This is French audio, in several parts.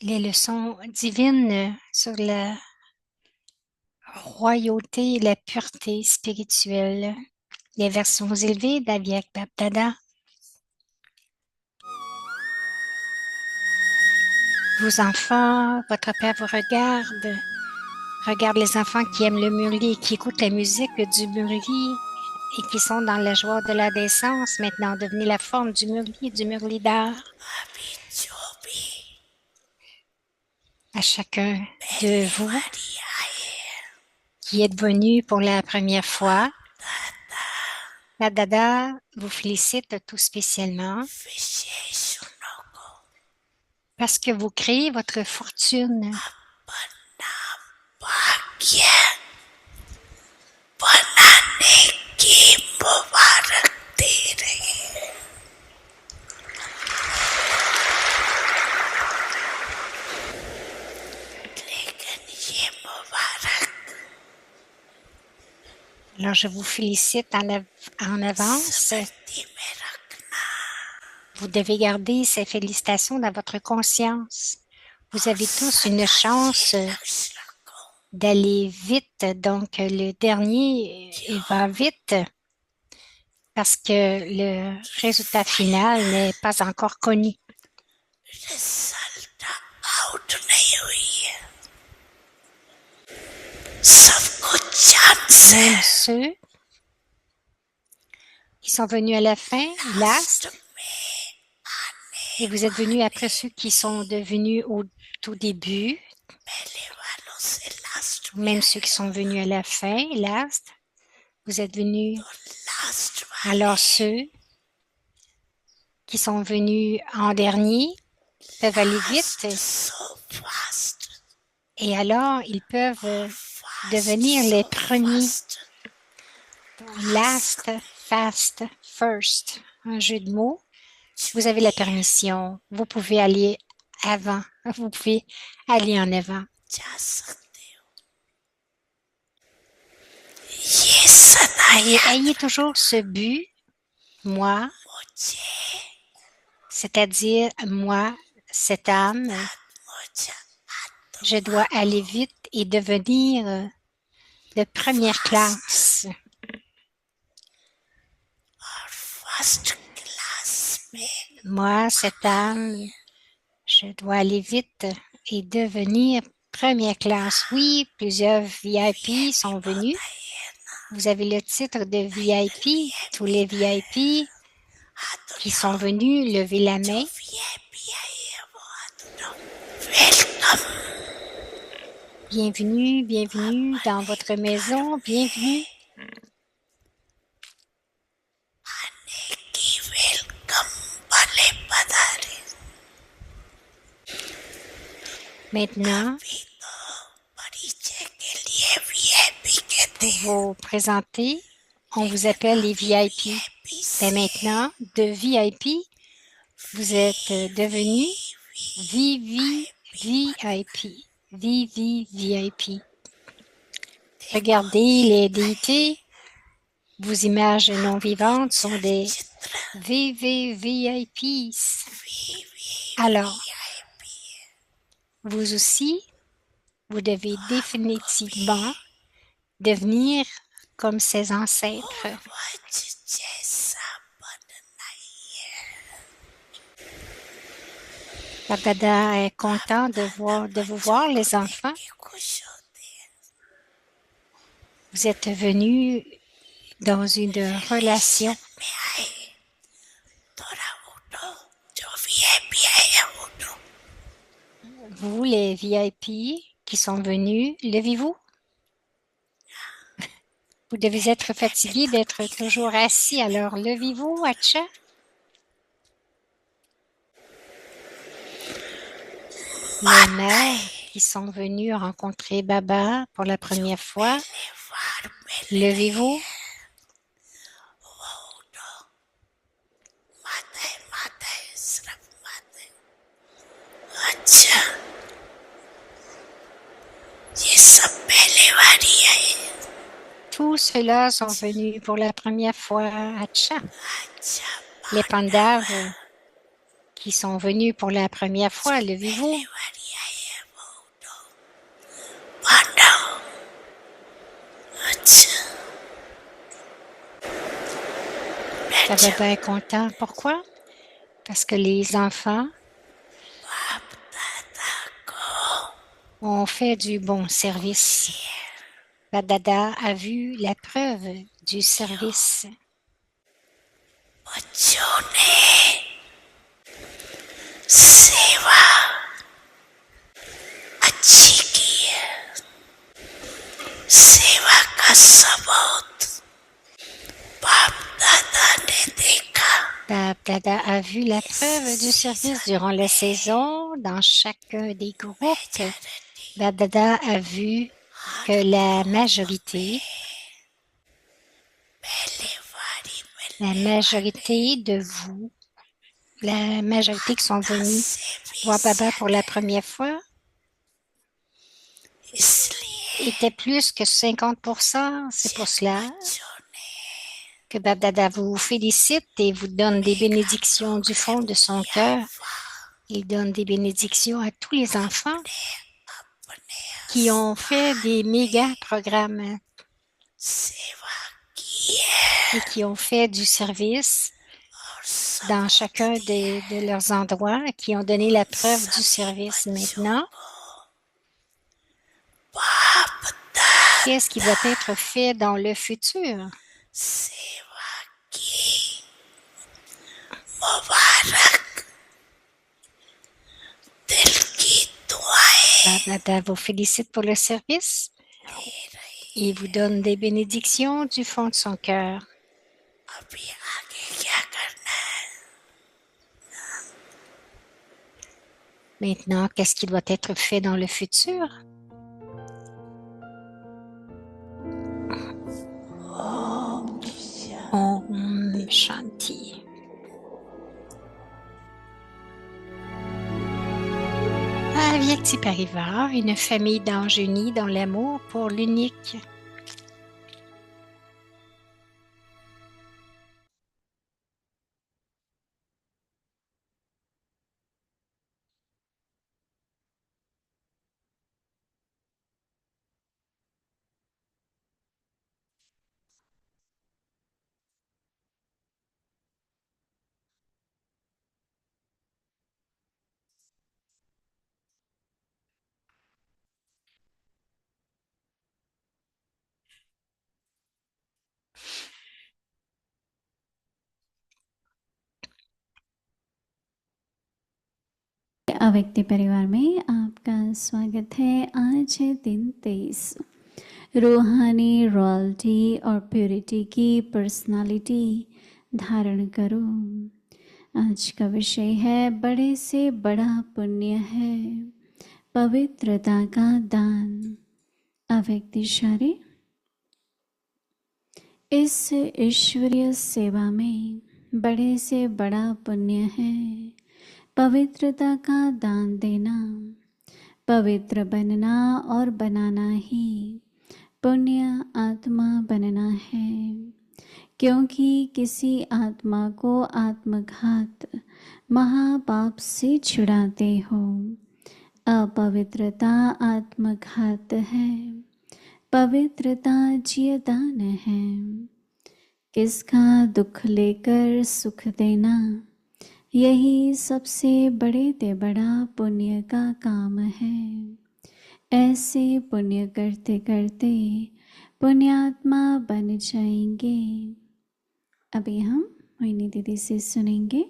les leçons divines sur la royauté et la pureté spirituelle, les versions élevées d'Aviak Bapdada. Vos enfants, votre père vous regarde les enfants qui aiment le murli, qui écoutent la musique du murli et qui sont dans la joie de la décence. Maintenant, devenez la forme du murli d'art. À chacun de vous qui êtes venu pour la première fois, la Dada vous félicite tout spécialement parce que vous créez votre fortune. Alors, je vous félicite en avance. Vous devez garder ces félicitations dans votre conscience. Vous avez tous une chance d'aller vite. Donc, le dernier, il va vite parce que le résultat final n'est pas encore connu. Même ceux qui sont venus à la fin, last, et vous êtes venus après ceux qui sont devenus au tout début, même ceux qui sont venus à la fin, last, vous êtes venus. Alors ceux qui sont venus en dernier peuvent aller vite et alors ils peuvent devenir les premiers. Last, fast, first. Un jeu de mots. Vous avez la permission. Vous pouvez aller avant. Vous pouvez aller en avant. Ayez toujours ce but, moi, c'est-à-dire moi, cette âme, je dois aller vite et devenir de première classe. Moi, cette âme, je dois aller vite et devenir première classe. Oui, plusieurs VIP sont venus. Vous avez le titre de VIP. Tous les VIP qui sont venus, levez la main. Bienvenue, bienvenue dans votre maison. Bienvenue. Maintenant, pour vous présenter, on vous appelle les VIP. Et maintenant, de VIP, vous êtes devenus VVVIP. VVVIP. Regardez les déités. Vos images non vivantes sont des VVVIPs. Alors, vous aussi, vous devez définitivement devenir comme ses ancêtres. Dada est content de vous voir, les enfants. Vous êtes venus dans une relation. Vous, les VIP qui sont venus, levez-vous. Vous devez être fatigué d'être toujours assis, alors levez-vous, Acha. Les mères qui sont venus rencontrer Baba pour la première fois, levez-vous. Tous ceux-là sont venus pour la première fois, Acha. Les pandas qui sont venus pour la première fois, levez-vous. Baba est content. Pourquoi? Parce que les enfants ont fait du bon service. Dada a vu la preuve du service. सेवा अच्छी की है, सेवा का सबूत बाप दादा ने देखा. Dada a vu la preuve du service durant la saison dans chacun des groupes. Dada a vu que la majorité de vous, la majorité qui sont venus voir Baba pour la première fois, était plus que 50%. C'est pour cela que Dada vous félicite et vous donne des bénédictions du fond de son cœur. Il donne des bénédictions à tous les enfants qui ont fait des méga programmes et qui ont fait du service dans chacun de leurs endroits, qui ont donné la preuve du service. Maintenant, qu'est-ce qui doit être fait dans le futur? Dada vous félicite pour le service et vous donne des bénédictions du fond de son cœur. Maintenant, qu'est-ce qui doit être fait dans le futur? Om Shanti. Avyakti Parivar, une famille d'anges unis dans l'amour pour l'unique. अव्यक्ति परिवार में आपका स्वागत है। आज है दिन 23। रूहानी रॉयल्टी और प्योरिटी की पर्सनालिटी धारण करो। आज का विषय है बड़े से बड़ा पुण्य है पवित्रता का दान। अव्यक्त इशारे। इस ईश्वरीय सेवा में बड़े से बड़ा पुण्य है पवित्रता का दान देना। पवित्र बनना और बनाना ही पुण्य आत्मा बनना है, क्योंकि किसी आत्मा को आत्मघात महापाप से छुड़ाते हो। अपवित्रता आत्मघात है, पवित्रता जियदान है। किसका दुख लेकर सुख देना, यही सबसे बड़े ते बड़ा पुण्य का काम है। ऐसे पुण्य करते करते पुण्यात्मा बन जाएंगे। अभी हम मोहिनी दीदी से सुनेंगे।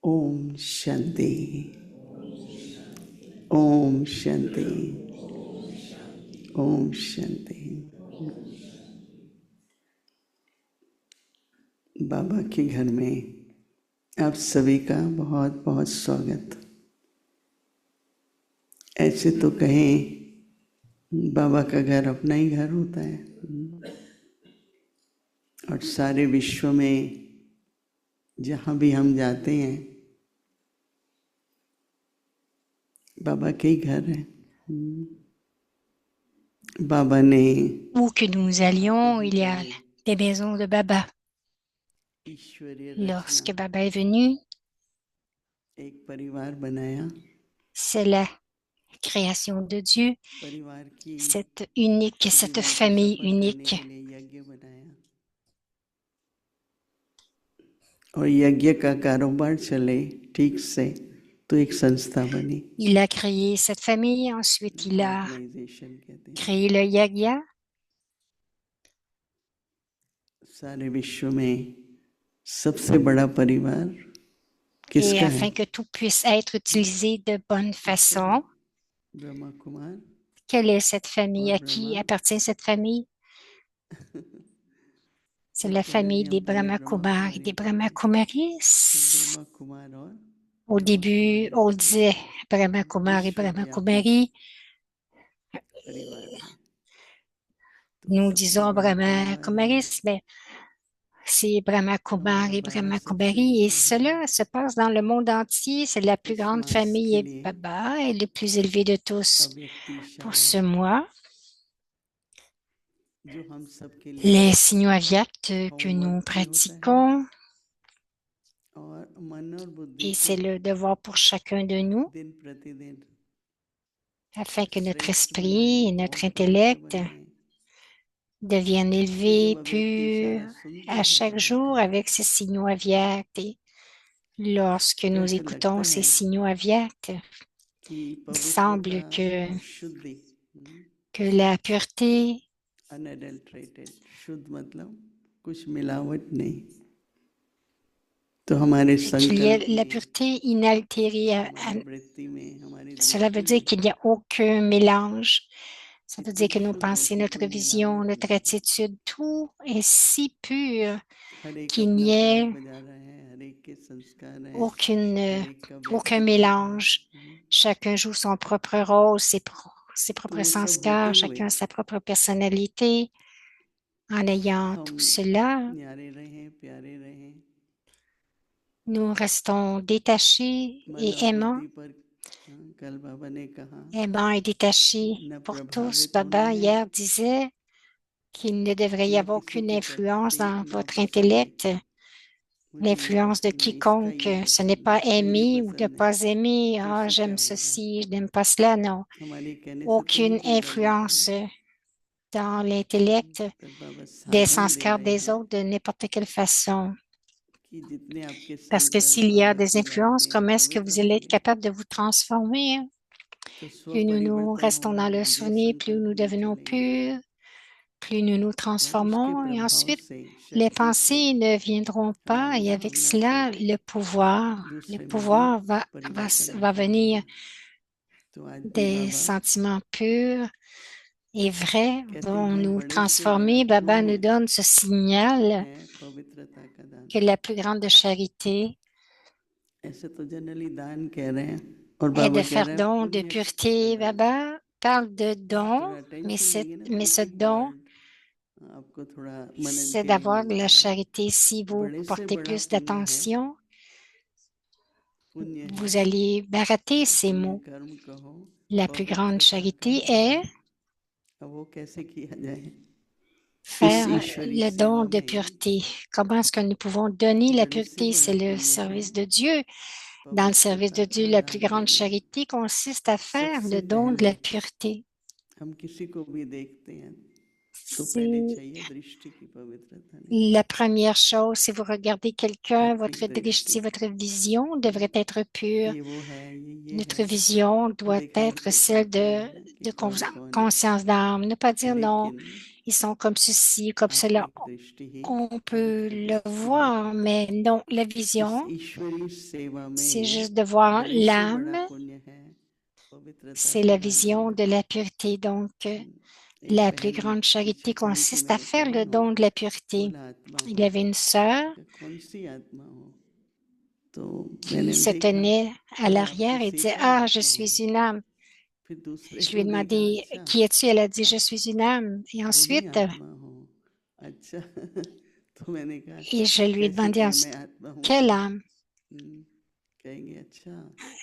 ओम शांति, ओम शांति, ओम शांति। बाबा के घर में आप सभी का बहुत बहुत स्वागत। ऐसे तो कहें बाबा का घर अपना ही घर होता है और सारे विश्व में जहाँ भी हम जाते हैं बाबा के ही घर है। बाबा ने Où que nous allions, il y a des maisons de Baba. ईश्वरीय Lorsque रचना Baba est venu, एक परिवार बनाया, c'est la création de Dieu, परिवार की cette जीवन को famille सफल करने unique. के लिए यज्ञ बनाया और यज्ञ का कारोबार चले ठीक से तो एक संस्था बनी। Il a créé cette famille, ensuite il a organisation कहते हैं। créé le Yagya. सारे विश्व में सबसे बड़ा परिवार Et किसका है? afin que tout puisse être utilisé de bonne façon, Brahma Kumar quelle est cette famille? और À qui Brahma appartient cette famille? C'est la famille des Brahma Kumar et des Brahma Kumaris. Brahma कुमार और Au début, on disait Brahma Kumar et Brahma Kumari. परिवार है। Nous disons Brahma Kumaris, mais c'est Brahma Kumar et Brahma Kumari. Et cela se passe dans le monde entier. C'est la plus grande famille et Baba est le plus élevé de tous. Pour ce mois, les signaux avyakts que nous pratiquons, et c'est le devoir pour chacun de nous, afin que notre esprit et notre intellect deviennent élevés, purs, à chaque jour avec ces signaux avyakts. Et lorsque nous écoutons ces signaux avyakts, il semble que la pureté, qu'il y ait la pureté inaltérée, cela veut dire qu'il n'y a aucun mélange. Ça veut dire que nos pensées, notre vision, notre attitude, tout est si pur qu'il n'y ait aucun mélange. Chacun joue son propre rôle, ses propres sanskars, chacun a sa propre personnalité. En ayant tout cela, nous restons détachés et aimants. Aimants et détachés pour tous. Baba, hier, disait qu'il ne devrait y avoir aucune influence dans votre intellect. L'influence de quiconque, ce n'est pas aimer ou ne pas aimer. Ah, j'aime ceci, je n'aime pas cela. Non. Aucune influence dans l'intellect des sanskars des autres de n'importe quelle façon. Parce que s'il y a des influences, comment est-ce que vous allez être capable de vous transformer? Plus nous restons dans le souvenir, plus nous devenons purs, plus nous nous transformons. Et ensuite, les pensées ne viendront pas. Et avec cela, le pouvoir va venir des sentiments purs et vrais vont nous transformer. Baba nous donne ce signal que la plus grande charité est de faire don de pureté. Baba parle de don, mais ce don, c'est d'avoir de la charité. Si vous portez plus d'attention, vous allez rater ces mots. La plus grande charité est faire le don de pureté. Comment est-ce que nous pouvons donner la pureté? C'est le service de Dieu. Dans le service de Dieu, la plus grande charité consiste à faire le don de la pureté. La première chose, si vous regardez quelqu'un, votre drishti, votre vision devrait être pure. Notre vision doit être celle de conscience d'âme. Ne pas dire non, ils sont comme ceci, comme cela. On peut le voir, mais non, la vision, c'est juste de voir l'âme. C'est la vision de la pureté. Donc, la plus grande charité consiste à faire le don de la pureté. Il y avait une sœur qui se tenait à l'arrière et disait « Ah, je suis une âme. » फिर दूसरे Je lui को ai देखा, demandé, अच्छा qui es-tu? Elle a dit, je आप suis une âme. Et वो भी ensuite, आत्मा हो, अच्छा तो मैंने कहा et je lui ai कैसे demandé कहें मैं ensuite, आत्मा हूँ, quelle âme? हम्म, कहेंगे अच्छा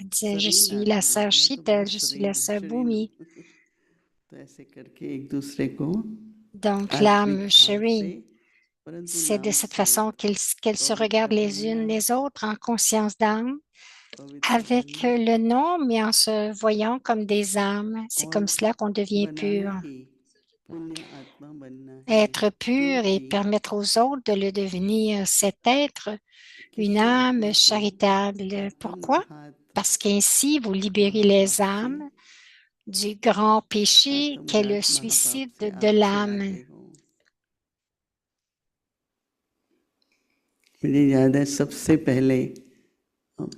Elle disait, je सर्रीन suis la आत्मा, sœur मैं तो Sheetal, बहुत je suis la सर्रीन हूँ, sœur शरीन Bhumi. हूँ तो ऐसे करके एक दूसरे को Donc, आत्मिक l'âme भाव से, Shireen, परंतु c'est de नाम cette से façon qu'elles se regardent पवित्र les बनना, unes les autres en conscience d'âme, पवित्र avec बनना le nom, mais en se voyant comme des âmes. C'est और comme cela qu'on devient बनाना pur. ही पुण्य आत्मा बनना है, Être pur et क्योंकि permettre aux autres de le devenir, cet être, une किसी âme आत्मा को charitable. Pourquoi? आत्मघात Parce qu'ainsi, vous libérez les महापाप से, âmes du grand péché qu'est le आत्मघात महापाप suicide से de आप l'âme. छुड़ाते हो। मुझे याद है सबसे पहले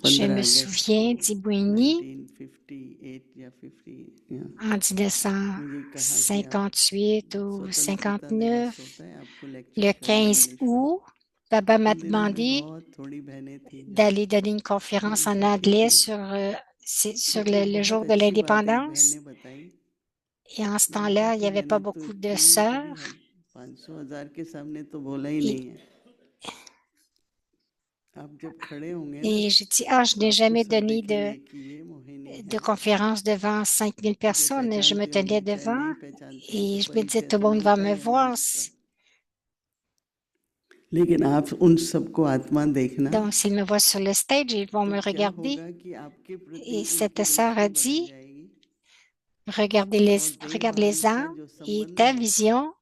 Je 15 me अगस्त souviens d'Ibouini 1958 या 50 या en मुझे कहा कि आप 1958 ou स्वतंत्रता दिवस 59, होता है, आपको लेक्चर le करना है 15 इंग्लिश में। août, Baba m'a उन दिनों में demandé बहुत थोड़ी बहनें थी जो, d'aller donner une conférence मैंने en कहा ठीक anglais है, sur मुझे le बहुत jour de अच्छी बात एक बहन l'indépendance. ने बताई। Et en ce मैंने कहा temps-là, il कि n'y avait pas मैंने तो beaucoup de इतने में कभी sœurs. 500,000 के सामने तो बोला ही Et, नहीं है, आप जब खड़े होंगे ना et j'ai dit, ah, je तो n'ai आपको jamais सब donné देखेंगे कि ये मोहिनी de है, conférence devant 5000 मुझे personnes. Je me पहचानते tenais होंगे चाहे devant नहीं पहचानते हो, तो et je me disais, परिचय tout तो le monde va मिलता me ही है voir. मंच पर। लेकिन आप उन सबको आत्मा देखना Donc, s'ils me voient sur le stage, ils vont तो me क्या regarder. होगा कि आपके प्रति Et cette उनकी sœur a दृष्टि बदल dit, जाएगी regarde और les देहभान का âmes जो et संबंध ta है, vision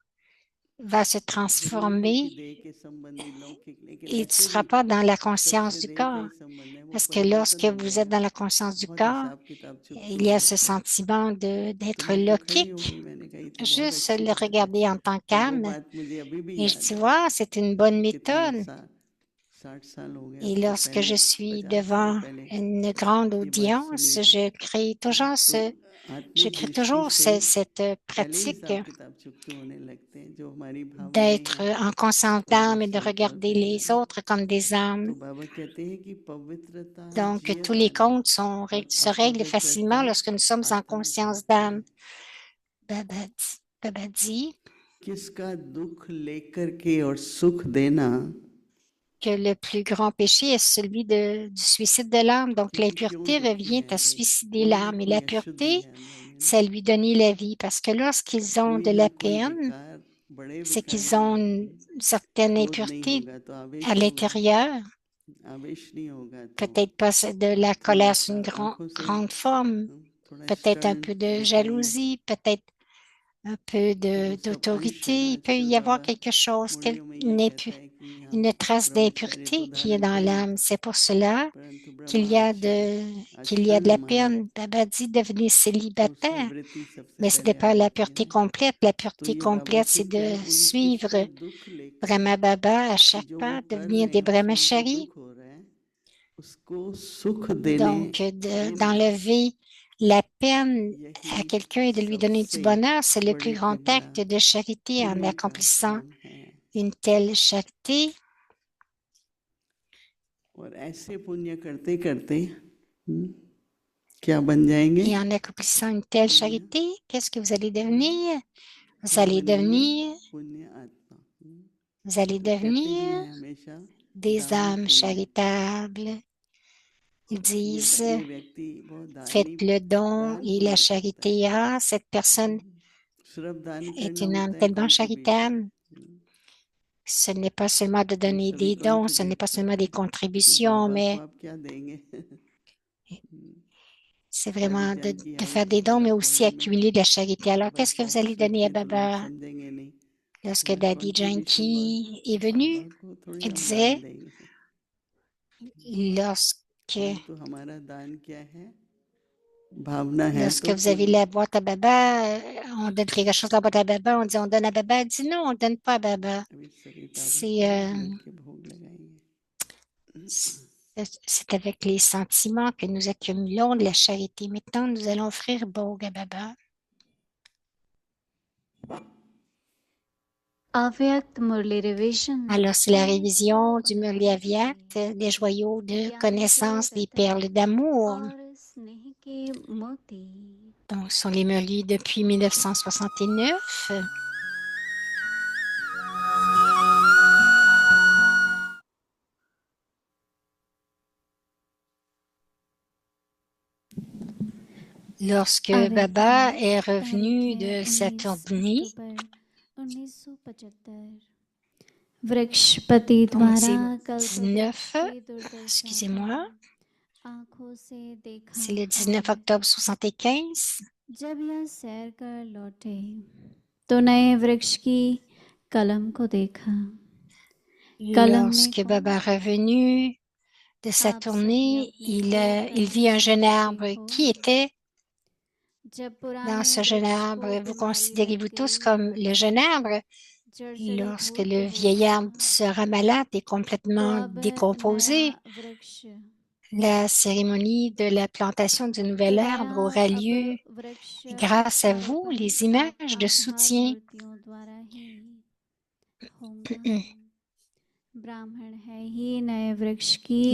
va se जरूरी नहीं कि transformer देह के संबंधी लौकिक, लेकिन et tu ne ऐसे seras भी pas dans la conscience सबसे du देह का corps. ही संबंध है, वो Parce que lorsque परिवर्तन हो vous êtes जाएगा, dans la conscience du बहुत corps, हिसाब किताब चुकते il y a हो ce जाते हैं। sentiment तो d'être मैं तो खड़ी हो logique. गई, मैंने कहा ये तो बहुत Juste अच्छी le बात है, regarder en tant और वो qu'âme. बात मुझे अभी भी Et je याद dis, है ouais, c'est une bonne कि कितने méthode. 60 साल हो गए, Et अब तो lorsque पहले je suis 50 साल devant पहले une grande ये बात सुनी audience, थी। je तो आत्मिक crée दृष्टि toujours से cette पहले ही pratique हिसाब किताब चुकते होने लगते हैं, जो हमारी भावनाएं d'être हैं en conscience वो d'âme et de दूसरों को regarder होते les हैं। autres comme des âmes. तो बाबा कहते हैं कि पवित्रता Donc, tous les जियदान comptes और se règlent अपवित्रता facilement lorsque nous sommes en conscience आत्मघात है। d'âme. Baba dit किसका दुख लेकर के और सुख देना, que le plus grand péché est celui du suicide de l'âme. Donc, क्योंकि क्यों l'impureté दुखी revient है à भाई, suicider कोई ना l'âme. Et कोई la अशुद्धि pureté, है अंदर में ना, c'est lui donner la vie. Parce que lorsqu'ils ont कोई de ना la कोई peine, विकार, बड़े c'est विकार qu'ils हैं। ont une certaine क्रोध नहीं impureté होगा तो à आवेश होगा, l'intérieur. आवेश नहीं होगा तो Peut-être pas de la थोड़ा colère sous सा une आंखों से grande forme, थोड़ा peut-être un stern peu de दिखाएंगे, jalousie, peut-être un peu तो वो सब अंश है d'autorité. ना। Il peut आजकल y avoir बाबा quelque chose, मुड़ियों में ये कहता है कि हम une trace ब्रह्मचर्य को d'impureté qui est धारण dans करें, l'âme. C'est pour cela परंतु qu'il y a ब्रह्माचर्य qu'il y a de आचरण la हमारा, peine. Baba dit devenir तो उसमें célibataire, वृत्ति सबसे mais ce n'est पहले आ pas la जाती है pureté ना। complète. La तो pureté ये बाबा complète, फिर c'est क्या de है, उन किसका suivre दुख लेकर, Brahma Baba à कि chaque जो वो pas, कर devenir रहे des हैं उसमें उनको brahmacharis. दुख हो रहा है, उसको सुख देने Donc, देना, d'enlever la peine यही à quelqu'un et de lui donner du सबसे bonheur, c'est le plus बड़े से grand बड़ा acte de charité en पुण्य का accomplissant काम है। une telle charité. और ऐसे पुण्य करते करते क्या बन जाएंगे, Et en accomplissant une telle पुण्य charité, qu'est-ce que vous allez devenir? Vous क्या allez बनेंगे, devenir, पुण्य आत्मा। vous allez तो कहते भी devenir हैं हमेशा des दान âmes पुण्य, charitables. Ils disent, ये व्यक्ति बहुत faites दानी, le don दान et la पुण्य करता है। charité. Ah, cette personne सिर्फ दान est करना une âme होता है tellement contribution, charitable. Ce n'est pas seulement de हम donner सभी des dons, ce n'est contribute pas कर seulement रहे des हैं, फिर contributions, बाबा को mais आप क्या देंगे c'est vraiment परिजन की de faire आयु तो des dons, पूरा mais हो aussi रहा है ना, accumuler de la charité. Alors, but qu'est-ce que vous बहुत allez से donner à थे तो लोग Baba? समझेंगे नहीं, Lorsque मैं Daddy कंट्रीब्यूशन बहुत, Janki est बाबा venu, को थोड़ी il हम दान disait, देंगे, lorsque, परंतु हमारा दान क्या है, भावना है lorsque तो vous avez पुण्य। la boîte à Baba, on donne quelque chose à la boîte à Baba, on dit on donne à Baba, elle dit non, on ne donne pas à Baba. अभी सरिता C'est मिलके भोग लगाएंगे। c'est avec les sentiments que nous accumulons de la charité. Maintenant, nous allons offrir Bhog à Baba. Avyakt Murli Revision. Alors, c'est la révision du Murli Avyakt, des joyaux de connaissance, des perles d'amour. और स्नेह के मोती Donc, ce sont les Murlis depuis 1969. Lorsque Baba est revenu de sa tournée, वृक्षपति donc द्वारा c'est 19, कल्पवृक्ष के दुर्दशा excusez-moi, आंखों से देखा c'est le 19 octobre 75. जब यह सैर कर लौटे तो नए वृक्ष की कलम को देखा कलम में Lorsque Baba est revenu de sa tournée, il vit un jeune arbre. Qui était dans ce jeune arbre? Vous considérez-vous tous comme le jeune arbre? Lorsque le vieil arbre sera malade et complètement décomposé, la cérémonie de la plantation du nouvel arbre aura lieu grâce à vous, les images de soutien.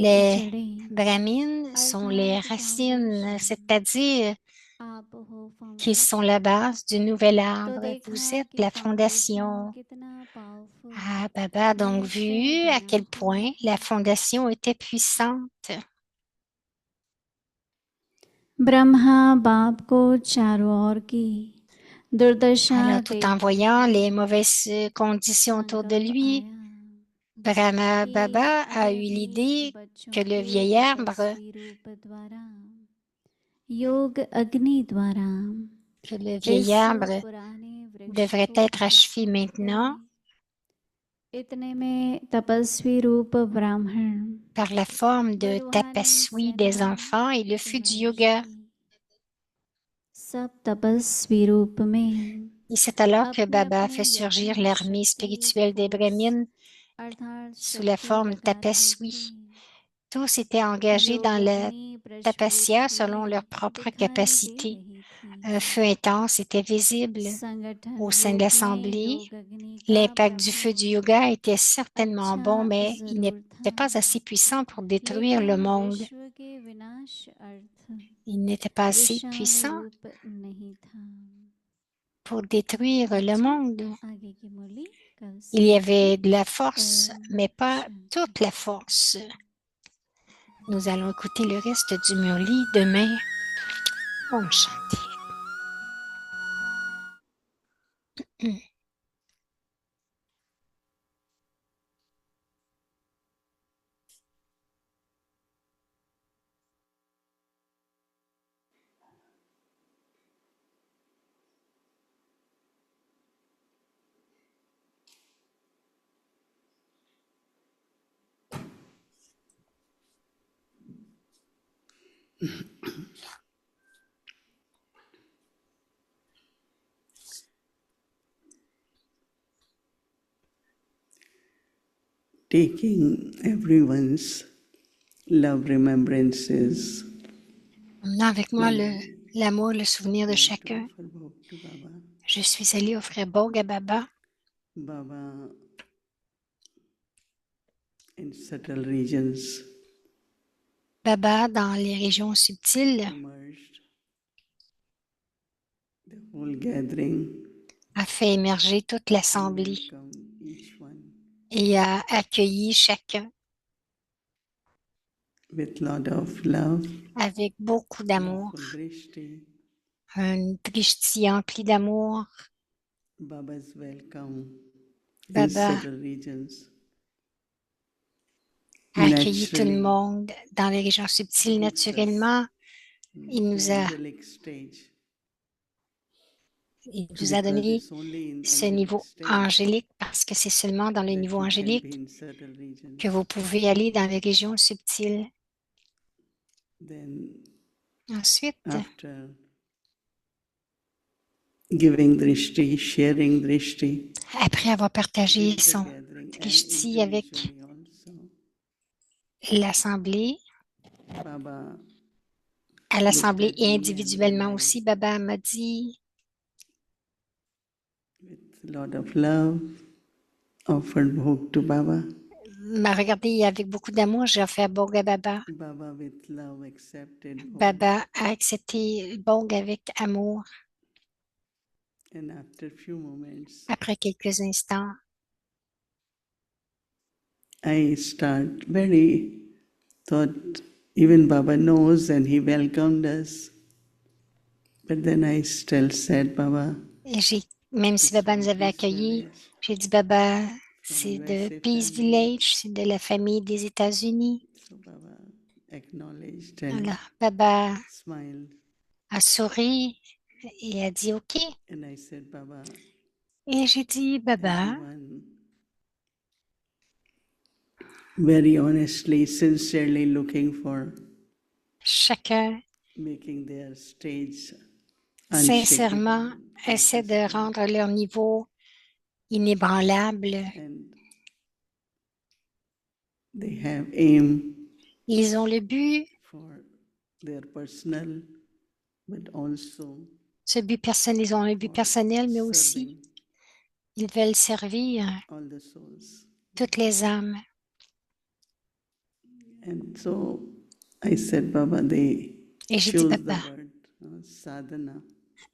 Les brahmines sont les racines, c'est-à-dire qu'ils sont la base du nouvel arbre. Vous êtes la fondation. Ah, Baba a donc vu à quel point la fondation était puissante. Brahma बाप को चारों ओर की दुर्दशा Alors, tout en voyant les mauvaises conditions autour de lui, Brahma Baba a eu l'idée que le vieil arbre, devrait être achevé maintenant par la forme de tapaswi des enfants et le feu du yoga. Et c'est alors que Baba a fait surgir l'armée spirituelle des Brahmines sous la forme tapaswi. Tous étaient engagés dans la tapasya selon leurs propres capacités. Un feu intense était visible au sein de l'Assemblée. L'impact du feu du yoga était certainement bon, mais il n'était pas assez puissant pour détruire le monde. Il n'était pas assez puissant pour détruire le monde. Il y avait de la force, mais pas toute la force. Nous allons écouter le reste du Murli demain. Om Shanti. Taking everyone's love remembrances. Emmenant avec moi l'amour, le souvenir de chacun. Je suis allée offrir Bhog à Baba. Baba, in subtle regions, Baba, dans les régions subtiles, the whole gathering, a fait émerger toute l'assemblée et a accueilli chacun with lot of love, avec beaucoup d'amour. Un drishti empli d'amour. Baba's welcome in Baba subtle regions. A accueilli tout le monde dans les régions subtiles naturellement. Il nous a donné ce niveau angélique parce que c'est seulement dans le niveau angélique que vous pouvez aller dans les régions subtiles. Ensuite, giving drishti, sharing drishti, après avoir partagé son drishti avec l'Assemblée, à l'Assemblée et individuellement aussi, Baba m'a dit, with a lot of love, offered bhog to Baba. m'a regardé avec beaucoup d'amour. J'ai offert Bong à Baba. Baba with love accepted Bong. Baba a accepté Bong avec amour. And after few moments, Après quelques instants, I start very thought even Baba knows and he welcomed us. But then I still said, Baba, et même si it's Baba from nous avait Peace accueillis, Village, j'ai dit Baba, from c'est de USA Peace family. Village, c'est de la famille des États-Unis. So Baba acknowledged and Alors, Baba smiled. a souri et a dit OK. And I said, Baba, Et j'ai dit, Baba, everyone very honestly, sincerely looking for chacun making their stage sincèrement unshakable, essaie de consistent, rendre leur niveau inébranlable. and they have aim Ils ont le but, for their personal, but also ce but personnel, ils ont un but for personnel, mais aussi serving ils veulent servir all the souls. toutes les âmes. And so I said, Baba, they Et j'ai dit, choose the Baba, word sadhana.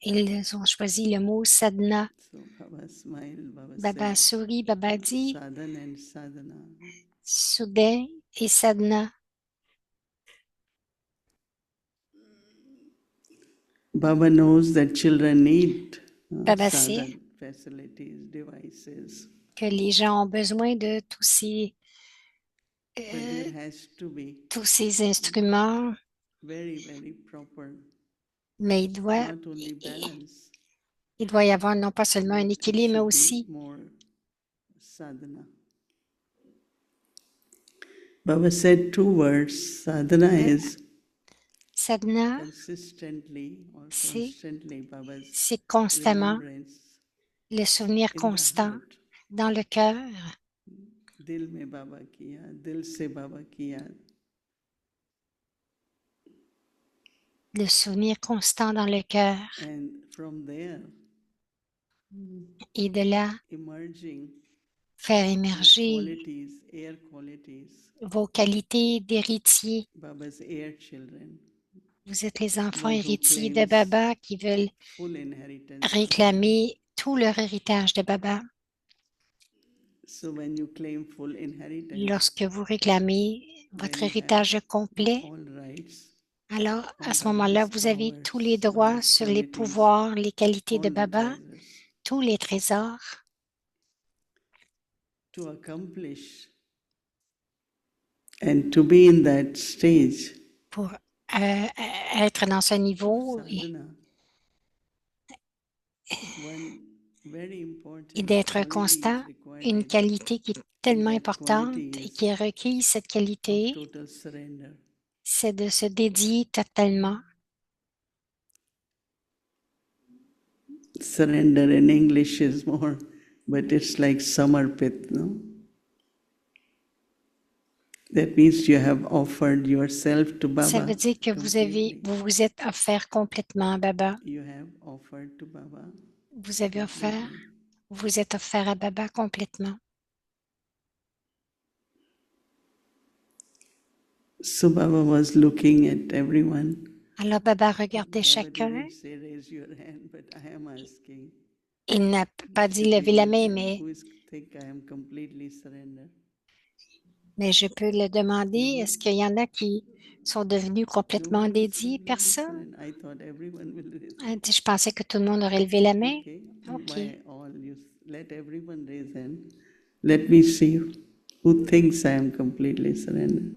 ils ont choisi le mot sadhana. So Baba smiled, Baba Baba said, sourit, Baba dit, sadhana and sadhana. soudain et sadhana. Baba knows that children need Baba sait sadhana facilities, devices. que les gens ont besoin de But there has to be tous ces instruments, very, very proper, mais not only balance, il doit y avoir non pas seulement un but it équilibre, mais should be aussi more sadhana. Baba said two words. Sadhana is sadhana, consistently or c'est constantly Baba's c'est constamment remembrance le souvenir in the constant heart. dans le cœur, Dil mein Baba kiya, dil se Baba kiya. le souvenir constant dans le cœur. And from there, Et de là, emerging faire your émerger qualities, air qualities, vos qualités d'héritier. Baba's air children, Vous êtes les enfants one who héritiers de claims Baba qui veulent full inheritance from Baba. réclamer tout leur héritage de Baba. So when you claim full inheritance, Lorsque vous réclamez then votre you have héritage complet, all rights alors à on ce moment-là, Baba's vous avez powers, tous les droits Baba's sur les qualities, pouvoirs, les qualités de all the Baba, treasures tous les trésors to accomplish and to be in that stage pour être dans ce of niveau sadhana. One very et important d'être quality constant, is une required, qualité qui est and tellement that importante quality et is qui est requise, cette of qualité, total surrender. c'est de se dédier totalement. Surrender in English is more, but it's like samarpit, no? That means you have offered yourself to Ça Baba veut dire que completely. vous vous êtes offert complètement à Baba. You have offered to Baba Vous avez offert, completely. vous vous êtes offert à Baba complètement. So Baba was looking at everyone. Alors Baba regardait Baba chacun. didn't say raise your hand, but I am asking. Il n'a pas dit Should lever we la meet main, them? Who is think I am completely surrendered? mais je peux le demander. No Est-ce one. qu'il y en a qui sont devenus No complètement one is dédiés? completely Personne. surrendered. I thought everyone will raise. Elle dit, je pensais que tout le monde aurait levé la main. Okay. OK. Why all you let everyone raise hand? Let me see who thinks I am completely surrendered.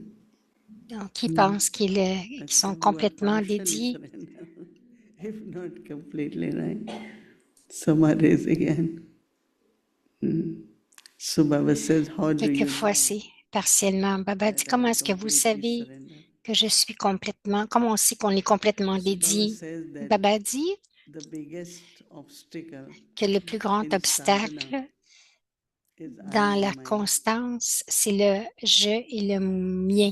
Donc, qui pense qu'ils sont Accept you are complètement partially dédiés? surrendered, if not completely, right? Some are raising hand. So Baba says, how do you Quelquefois, know c'est partiellement. Baba dit, that I comment am est-ce que vous completely savez surrendered? que je suis complètement, comment on sait qu'on est complètement So Baba dédié? says that Baba dit the biggest obstacle que le plus grand in sadhana obstacle is I dans and la mine. constance, c'est le je et le mien.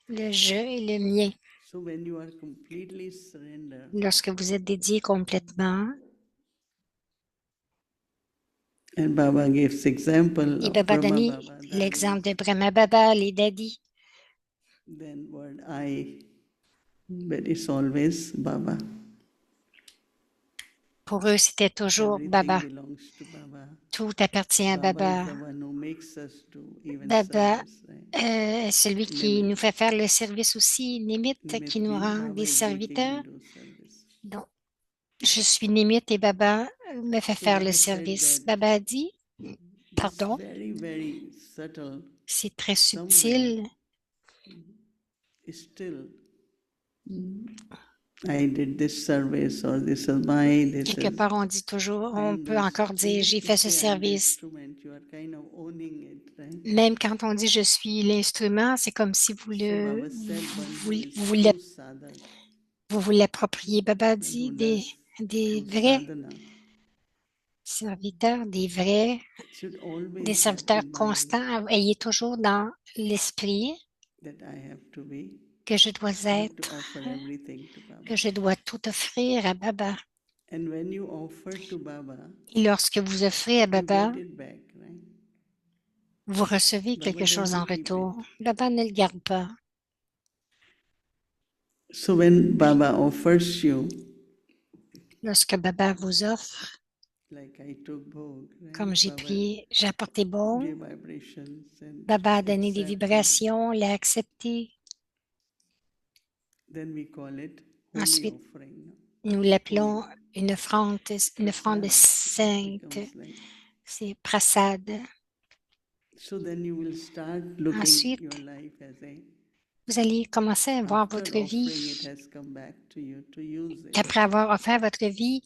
Le je et le mien. So when you are completely surrendered, Lorsque vous êtes dédié complètement, And Baba gives example Et of Baba Brahma donnait Baba, l'exemple de dadis. Brahma Baba, les daddies. Then word I, but it's always Baba. Pour eux, c'était toujours Everything Baba. belongs to Baba. Tout appartient à Baba is Baba. the one who makes us do even Baba service, right? est celui qui Nimit. nous fait faire le service aussi, Nimit, qui nous Nimitki, rend Baba des is making me serviteurs. do service. Donc, je suis Nimit et Baba me fait So faire le Baba said service. that Baba a dit, it's pardon, very, very subtle. c'est très Somewhere, subtil. still, I did this service or this is my, this Quelque is. part, on dit toujours, on And peut encore dire, even j'ai to fait ce say I'm the service. instrument, you are kind of owning it, right? Même quand on dit je suis l'instrument, c'est comme si vous So le, Baba said one who vous, is vous, true sadhak, vous l'appropriez. Baba one dit who does des true vrais sadhana, serviteurs, des vrais, should des always have serviteurs in mind constants. Ayez toujours dans l'esprit that I have to be, que je dois I have to être, offer everything to Baba. que je dois tout offrir à Baba. And when you offer to Baba, Et lorsque vous offrez à you Baba, get it back, right? vous recevez Baba quelque chose en doesn't keep retour. it. Baba ne le garde pas. So when Baba offers you, Lorsque Baba vous offre, like I took bhog, right? comme Baba j'ai apporté bon, gave vibrations and Baba a donné des accepted. vibrations, l'a accepté. Then we call it holy Ensuite, offering. nous l'appelons Holy. une offrande Prasad sainte. becomes like. C'est prasad. So then you will start looking your Ensuite, life as a. vous allez commencer à voir After votre offering, it vie. has come back to you to use it. Après avoir offert votre vie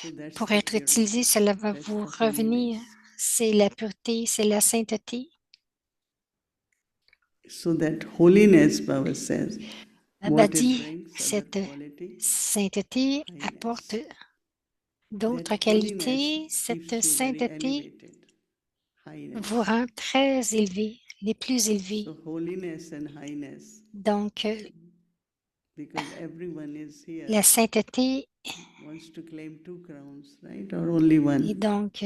So that's pour the être purity. utilisé, cela va That's vous the revenir. holiness. C'est la pureté, c'est la sainteté. So that holiness, Baba says, Baba what it dit, brings, other cette quality, sainteté highness. apporte d'autres That holiness qualités. keeps Cette you very sainteté elevated. Highness. vous rend très élevé, les plus élevés. So holiness and highness, Donc, because everyone is here, la sainteté, wants to claim 2 crowns, right? Or only et one. donc,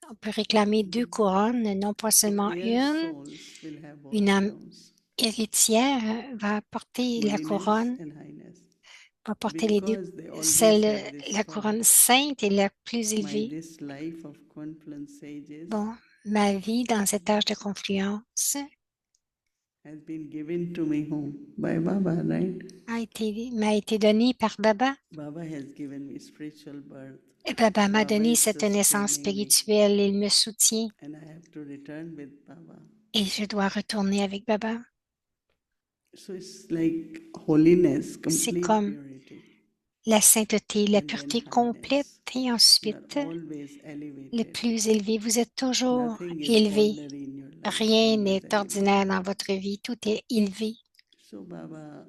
on peut réclamer 2 couronnes, non pas So seulement heirs une. souls will have both Une âme crowns, héritière va porter la holiness couronne, and highness. va porter les deux, Because they always celle, have this la thought, couronne sainte et la plus my élevée. this life of confluence sages Bon, ma vie dans cet âge de confluence has been given to me home by Baba, right? m'a été donnée par Baba. Baba has given me spiritual birth. Et Baba m'a Baba donné is cette naissance sustaining me, spirituelle, il me soutient and I have to return with Baba. et je dois retourner avec Baba. So it's like holiness, C'est complete comme purity, la sainteté, la and then pureté complète highness. et You ensuite are always le elevated. plus élevé. Vous êtes toujours Nothing is élevé. ordinary in your life. Rien Always n'est elevated. ordinaire dans votre vie, tout est élevé. So Baba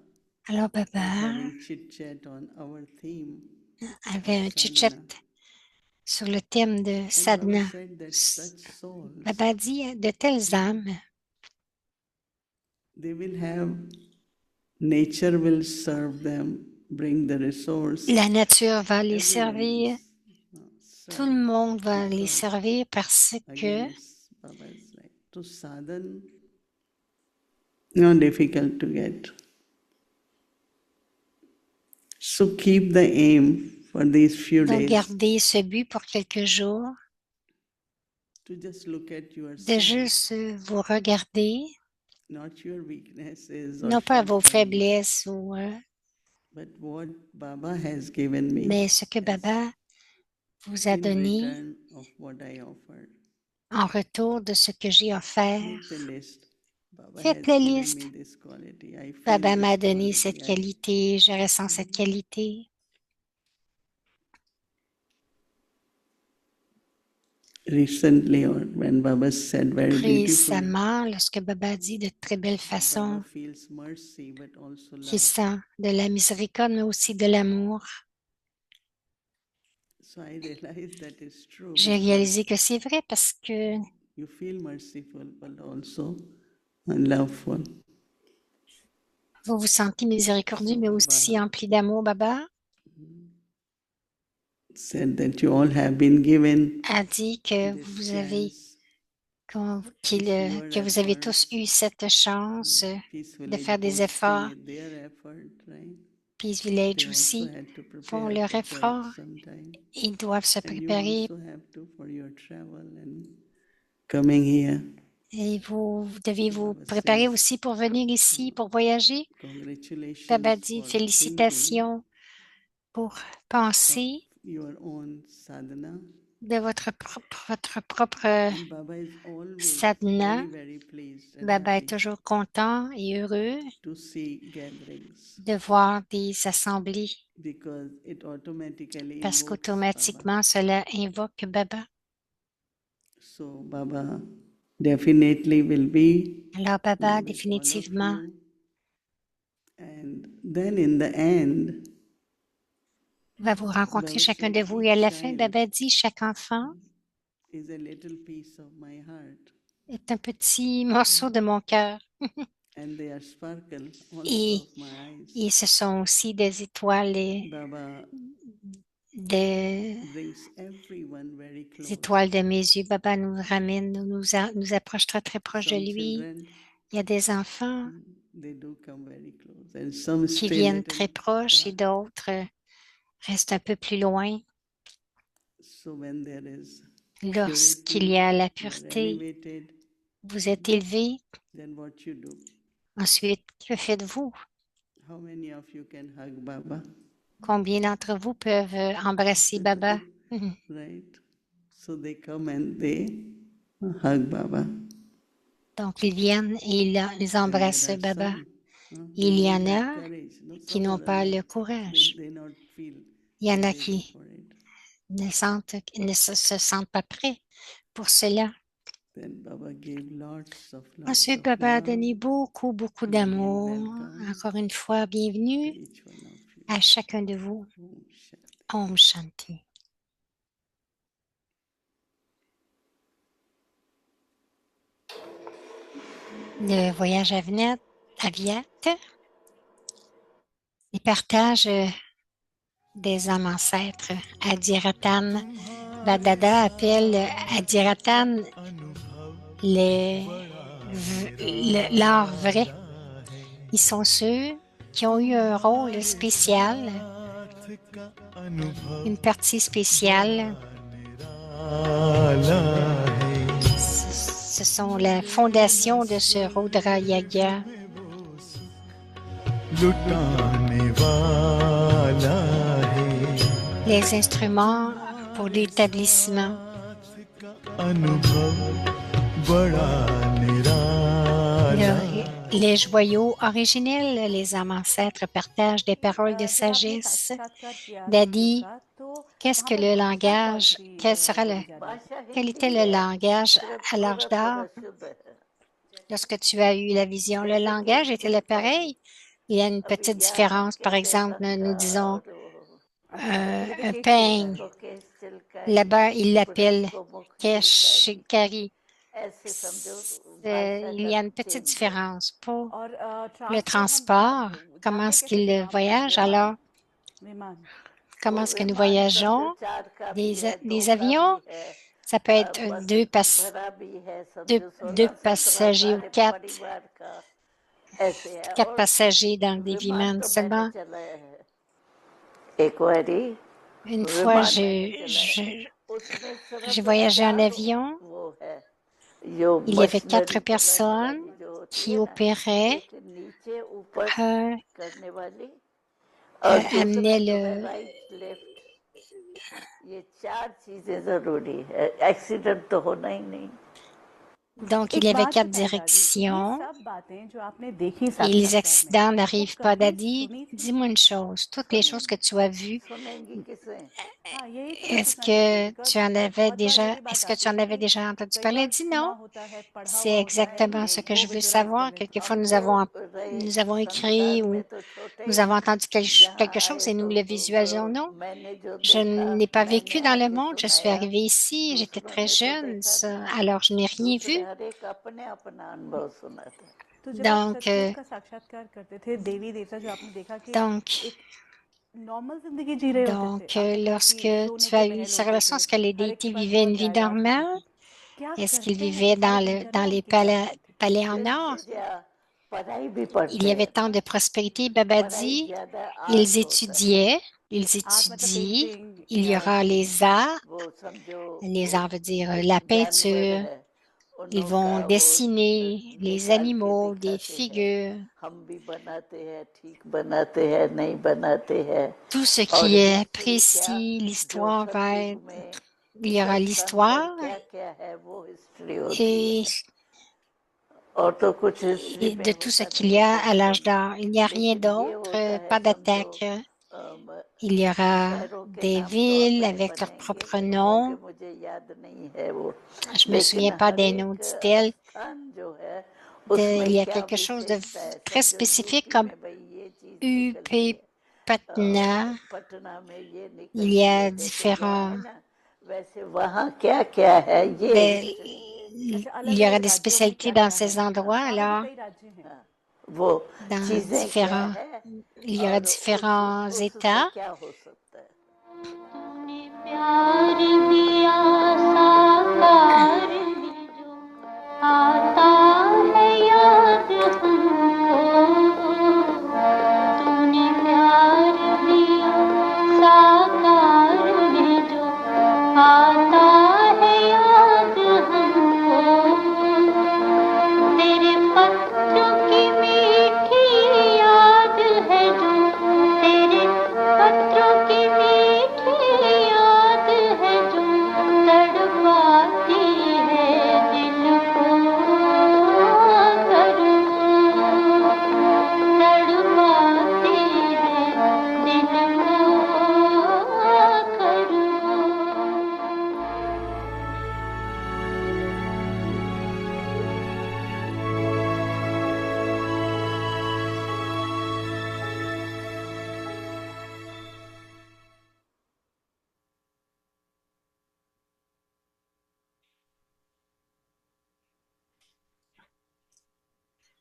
Alors was Baba having chit chat on our theme avait un of chit-chat sadhana. sur le thème de And Baba sadhana. said that such souls, Baba dit, de telles âmes, they will have, nature will serve them, bring the resource. la nature va les Everyone servir, will tout le serve. monde va les Because servir parce que again, it's Baba's right. To sadhan, not difficult to get. So keep the aim for these few donc days garder ce but pour quelques jours, to just look at de yourself, juste vous regarder, not your weaknesses or non pas vos shortcomings, faiblesses, ou, but what Baba has given me mais ce que as Baba vous a in donné return of what I offered. en retour de ce que j'ai offert. Make the list. Baba Faites has la given liste. me this quality. I feel Baba this m'a donné quality. cette qualité, je ressens cette qualité. Recently, or when Baba said very beautifully, Récemment, lorsque Baba dit de très belle façon Baba feels mercy but also qu'il love. sent de la miséricorde, mais aussi de l'amour, So I realized that is true. j'ai Because réalisé que c'est vrai parce que you feel merciful but also loveful. vous vous sentez miséricordieux, mais aussi empli d'amour, Baba. said that you all have been given a dit que this vous avez, chance, que vous avez tous eu cette chance Peace de Village faire des efforts. posting their effort, right? Peace They Village also aussi had to font prepare leur for that effort. sometime. Ils doivent se And you préparer also have to for your travel and coming here. et vous devez vous Baba préparer says, aussi pour venir ici, pour voyager. congratulations Baba dit for thinking félicitations pour of penser your own sadhana. de votre propre And Baba is always sadhana. very, very pleased and Baba est happy toujours content et heureux to see gatherings de voir des assemblées because it automatically parce invokes Baba. qu'automatiquement cela invoque Baba. So Baba definitely will be Alors Baba with all of définitivement you. And then in the end, va vous rencontrer Baba chacun de said, vous et à each la fin, child Baba dit chaque enfant is a little piece of my heart. est un petit morceau de mon cœur And they are sparkle also et, of my eyes. et ce sont aussi des étoiles Baba des brings everyone very close. étoiles de mes yeux. Baba nous ramène, nous approche très très proche de Some lui. children, Il y a des enfants they do come very close. And some qui stay viennent little très proches et far. d'autres restent un peu plus loin. So when there is Lorsqu'il purity, y a la you are pureté, elevated, vous êtes élevé. then what you do? Ensuite, que faites-vous? How many of you can hug Baba? Combien d'entre vous peuvent embrasser Baba? Right? So they come and they hug Baba. Donc, ils viennent et ils And there embrassent are Baba. some, they Il y don't en have a courage. No, qui some n'ont or pas other, le courage. they not feel Il y en a ready qui for it. ne se sentent pas prêts pour cela. Then Baba gave lots Ensuite, of Baba a love. donné beaucoup, beaucoup And again, d'amour. welcome Encore une fois, to bienvenue each one of you. à chacun de vous. Om Shanti. Om Shanti. Le voyage à Viet, les partages des âmes ancêtres. Adiratan Vadada appelle Adiratan l'art vrai. Ils sont ceux qui ont eu un rôle spécial, une partie spéciale. Ce sont la fondation de ce Rudra Yagya. Les instruments pour l'établissement. Les joyaux originels, les âmes ancêtres partagent des paroles de sagesse. Daddy, qu'est-ce que le langage, quel était le langage à l'âge d'or lorsque tu as eu la vision? Le langage était-il pareil? Il y a une petite différence. Par exemple, nous disons un peigne. Là-bas, il l'appelle keshikari. Il y a une petite différence. Pour le transport, comment est-ce qu'il voyage? Alors, comment est-ce que nous voyageons? Des avions? Ça peut être deux passagers ou quatre passagers dans des Viman. Seulement, une fois, j'ai voyagé en avion. Il y avait 4 personnes qui opéraient, amenaient le... Donc, il y avait 4 directions et les accidents n'arrivent pas. Daddy, dis-moi une chose, toutes les choses que tu as vues, est-ce que tu en avais déjà entendu parler? Dis non. C'est exactement ce que je veux savoir. Quelquefois, nous avons écrit ou nous avons entendu quelque chose et nous le visualisons. Je n'ai pas vécu dans le monde. Je suis arrivée ici. J'étais très jeune. Alors, je n'ai rien vu. Donc, Donc, lorsque tu as eu ces relations, est-ce que les déités vivaient une vie normale? Est-ce qu'ils vivaient dans les palais en or? Il y avait tant de prospérité. Baba dit, ils étudiaient, ils étudient. Il y aura les arts. Les arts veut dire la peinture. Ils vont dessiner les animaux, des figures. Tout ce qui est précis, l'histoire va être... Il y aura l'histoire et, et de tout ce qu'il y a à l'âge d'or. Il n'y a rien d'autre, pas d'attaque. Il y aura des villes avec leurs propres noms. Je me souviens pas des noms d'Itel. Il y a quelque chose de très spécifique comme UP Patna. Il y a différents... il y aura des spécialités dans ces endroits, alors il y aura différents États.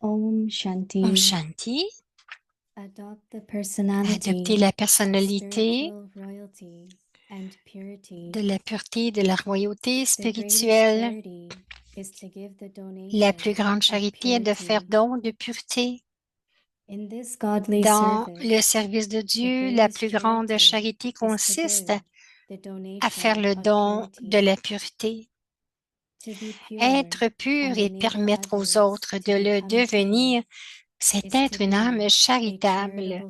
Om Shanti. Om Shanti. Adopter la personnalité de la pureté, de la royauté spirituelle. La plus grande charité est de faire don de pureté. Dans le service de Dieu, la plus grande charité consiste à faire le don de la pureté. Être pur et permettre aux autres de le devenir, c'est être une âme charitable,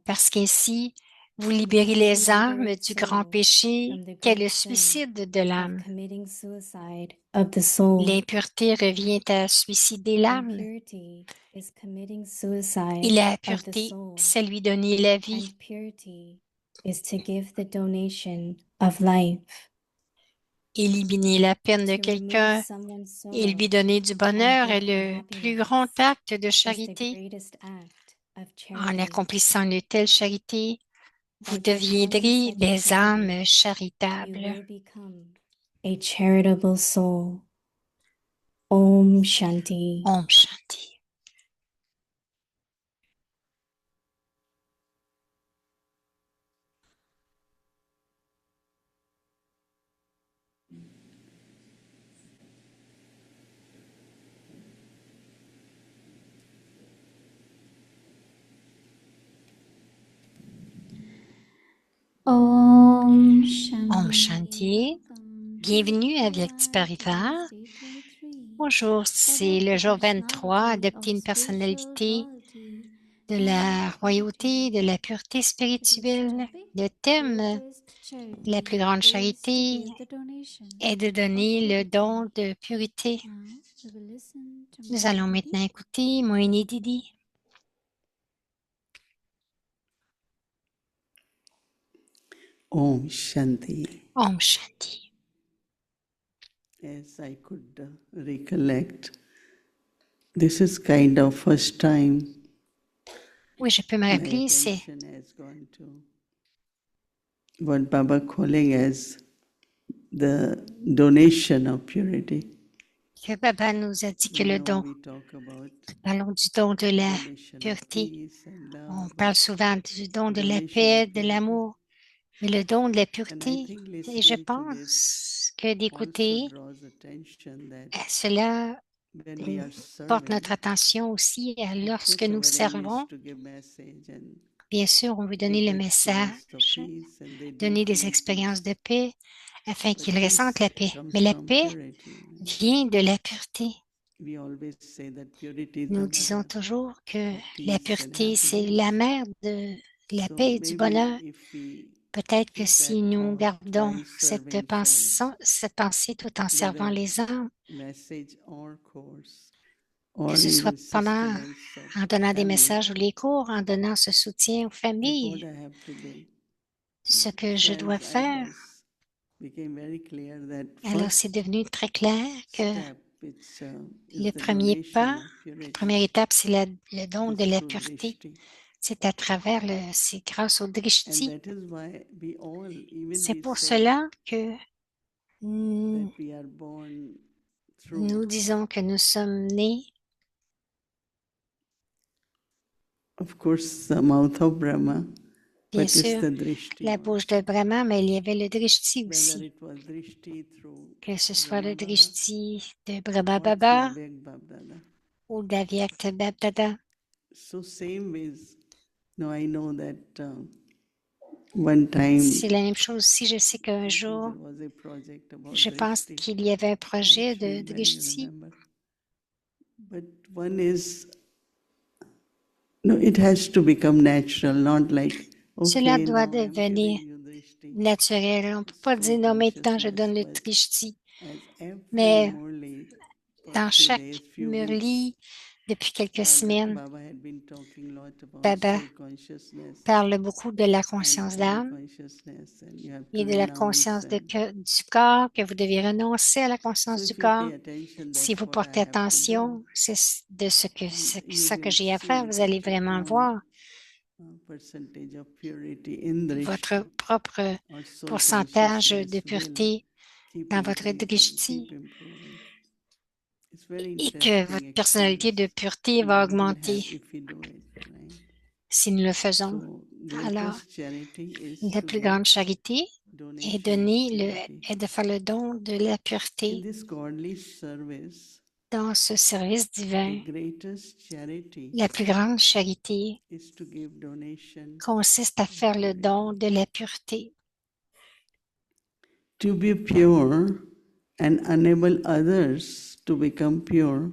parce qu'ainsi, vous libérez les âmes du grand péché qu'est le suicide de l'âme. L'impureté revient à suicider l'âme. Et la pureté, c'est lui donner la vie. Éliminer la peine de quelqu'un et lui donner du bonheur est le plus grand acte de charité. En accomplissant une telle charité, vous deviendrez des âmes charitables. Om Shanti. Om Shanti. Om Shanti. Om Shanti. Bienvenue avec Tiparivar. Bonjour, c'est le jour 23, adopter une personnalité de la royauté, de la pureté spirituelle. Le thème, la plus grande charité, est de donner le don de pureté. Nous allons maintenant écouter Moini Didi. Om Shanti. Om Shanti. As I could recollect, this is kind of first time Oui, je peux me my rappeler, c'est attention has gone to what Baba calling as the donation of purity. que Baba nous a dit que le Whenever don, we talk about parlons du don de la donation of pureté. peace and On love, parle souvent du don de la donation paix, of de purity, l'amour, mais le don de la and I pureté. think Et je listening to this pense que also d'écouter, draws attention that cela when we are porte notre serving, attention aussi à of lorsque course nous our aim is servons. to give message and Bien sûr, on veut donner give the le experience of message, peace, and they do donner des feel expériences peace. de paix afin But qu'ils ressentent peace la paix. comes Mais la from paix purity, right? vient de la pureté. We always say that purity is the Nous disons mother toujours que of la peace and pureté, c'est la happiness. mère de la So paix et du maybe bonheur. if we Peut-être que keep si that nous thought gardons while serving cette pensée tout en servant whether les âmes, message or course, que or ce soit even pendant, sustenance of en donnant des family, messages ou les cours, en donnant ce soutien aux that what familles, I have to do. ce que So je dois as I faire. was became very clear that Alors, c'est first devenu très clair que step is le the premier donation pas, of la purity première étape, c'est le don de is la through pureté. drishti. C'est à travers c'est grâce au And drishti. that is why we all, even C'est we pour say cela que that we are born through, nous disons que nous sommes nés, of course, the mouth of Brahma, bien but it's sûr, the drishti la bouche de also. Brahma, mais il y avait le drishti Whether aussi. it was drishti through Que ce soit le Brahma Baba drishti de Brahma or through Baba Avyak Babdada. ou d'Avyakta Bapdada. So same ways. Now I know that one time C'est la même chose aussi. Je sais qu'un I think jour, there was a project about je pense drishti. qu'il y avait un projet de Shri, when you drishti. remember. But one is, no, it has to become natural, not like, Cela okay, doit now I'm devenir giving you drishti. naturel. On ne peut It's pas full dire non, maintenant je consciousness, donne le but drishti. as every Mais Murli for dans few chaque days, few weeks, murli, depuis quelques semaines, Baba had been talking a lot about Baba soul consciousness parle beaucoup de la and conscience body d'âme consciousness, and you have to et de la renounce. conscience And du corps, que vous devez renoncer à la so conscience du if you corps. pay attention, Si that's vous what I portez have to do. attention, c'est de And you ça que will j'ai à faire, see vous that allez your vraiment own voir percentage of purity in votre drishti propre or soul pourcentage de consciousness will pureté keep dans votre increasing, keep drishti improving. It's very et que interesting votre personnalité de experience pureté va one will have augmenter if we do it, right? si nous le faisons. So Alors, greatest charity is la to plus give grande charité donation of purity. est de faire le don de la In pureté this godly service, dans ce service the divin. greatest charity La plus grande charité is to give donation consiste à of faire le don purity. de la pureté. To be pure and enable others to become pure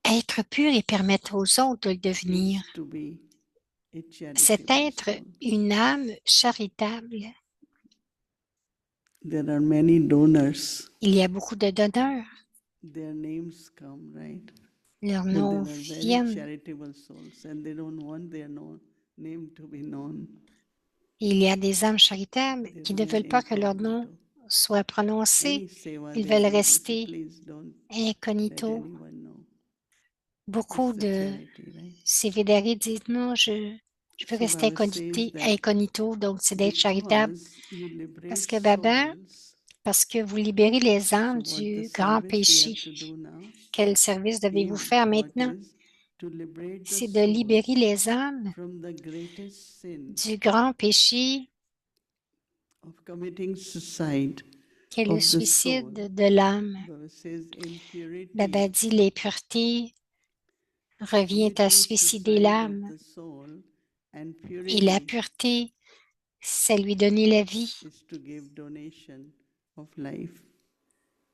Être pur et permettre aux autres de le devenir. is to be a C'est charitable être soul. une âme charitable. There are many donors. Il y a beaucoup de donneurs. Their names come, right? Leurs But noms there are very viennent. charitable souls and they don't want their name to be known. Il y a des âmes charitables They qui ne remain veulent pas que leur nom incognito. soit prononcé. Any seva Ils they veulent do, they say, rester please don't let incognito. anyone know. Beaucoup It's the de charity, right? sévédérés disent non, je veux So rester Baba says that incognito, donc c'est d'être charitable. because you Parce liberate que Baba, souls, parce que vous libérez les so âmes what the du grand service we péché. have to do now Quel service devez-vous is faire what maintenant? is to liberate the C'est de libérer souls les âmes from the greatest sin du grand péché of committing suicide qu'est le of the soul. suicide de l'âme. Baba says in Baba purity, dit l'impureté revient à committing suicider suicide of l'âme the soul and et la purity pureté, c'est lui donner la vie. is to give donation of life,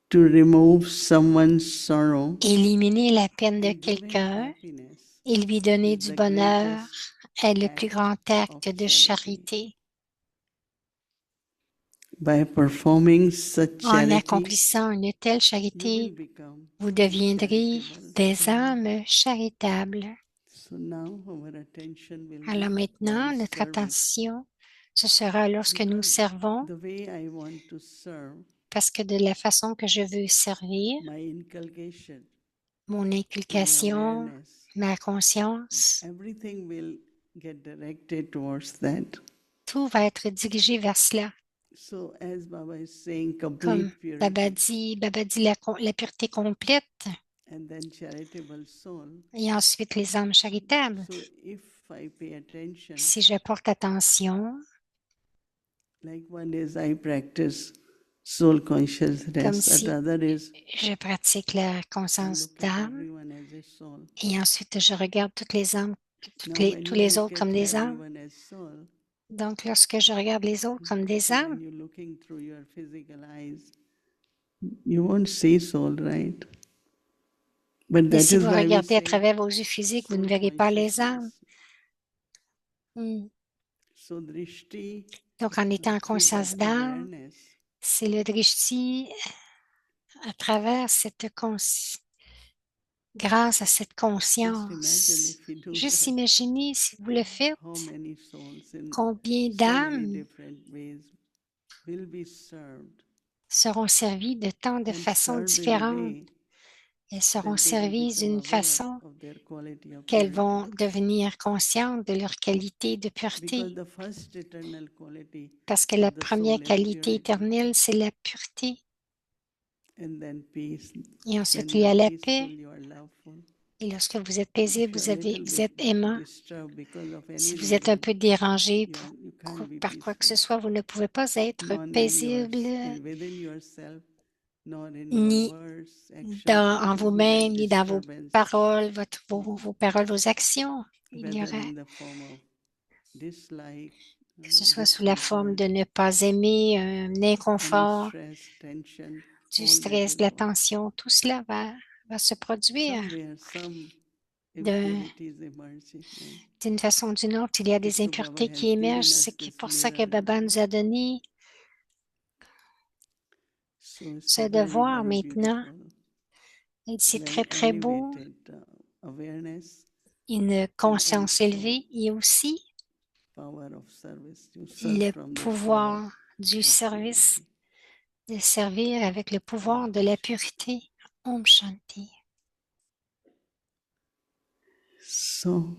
to remove someone's sorrow Éliminer la peine de and give him quelqu'un happiness et lui donner is du the bonheur greatest est le plus act grand of acte de charity. charité. By performing such En charity, accomplissant une telle you will charité, become vous a deviendrez charitable des soul. âmes charitables. So now our attention will Alors be maintenant, while notre serving. attention, ce sera lorsque nous Because servons, the way I want to serve, parce que de la façon que je veux servir, my inculcation, mon my inculcation, awareness, ma conscience, everything will get directed towards that. tout va être dirigé vers cela. So as Baba is saying, Comme complete Baba purity, dit la pureté complète and then charitable soul. et ensuite les âmes charitables. So if I pay attention, Si je porte attention, like one is I practice soul comme consciousness, si another is je pratique la I conscience look at d'âme everyone as a soul. et ensuite je regarde toutes les âmes, Now when tous you les look autres comme at des âmes. everyone as soul, Donc, lorsque je regarde les autres comme des so when âmes, you're looking through your physical eyes, you won't see soul, right? But et that si is vous why we regardez à say travers vos yeux physiques, vous ne soul verrez pas les âmes. consciousness. Hmm. So drishti Donc, en étant en through conscience that d'âme, awareness, c'est le drishti à travers grâce à cette just imagine conscience. if we do Juste that, imaginez si vous le faites, how many souls in combien so many d'âmes different ways will be served seront servies de tant de and façons served in a différentes. way Elles seront that they will servies become d'une aware façon of their quality of qu'elles purity. vont devenir conscientes de leur qualité de pureté. Because the first eternal quality Parce que la of the première soul is qualité purity, éternelle, c'est la pureté. and then peace. Et ensuite, When il y you a are la peaceful, paix. you are loveful. Et lorsque vous êtes If paisible, you are a little vous bit êtes aimant. disturbed because of Si any vous êtes un reason, peu dérangé you can't be par quoi que ce peaceful. soit, vous ne pouvez pas être Not in paisible within yourself, not in your ni words, actions. There en will be like vous-même, ni dans vos disturbance, paroles, vos paroles, vos actions. Il y whether aura, in the form of dislike, que ce soit sous la forme discomfort, de ne pas aimer, un any inconfort, stress, tension, du all that stress, will de la follow. tension, tout cela va se produire Somewhere, some de, impurities emerging. Right? d'une façon ou d'une autre. Il y a des So Baba impuretés qui has émergent. given us C'est this pour ça que mirror, Baba nous a donné so it's ce a very, devoir very maintenant. beautiful, Et c'est très, very très beau, elevated awareness une and conscience also élevée et aussi power of service to serve le from that power pouvoir du of service, purity. de servir avec le pouvoir de la pureté. Om Shanti. So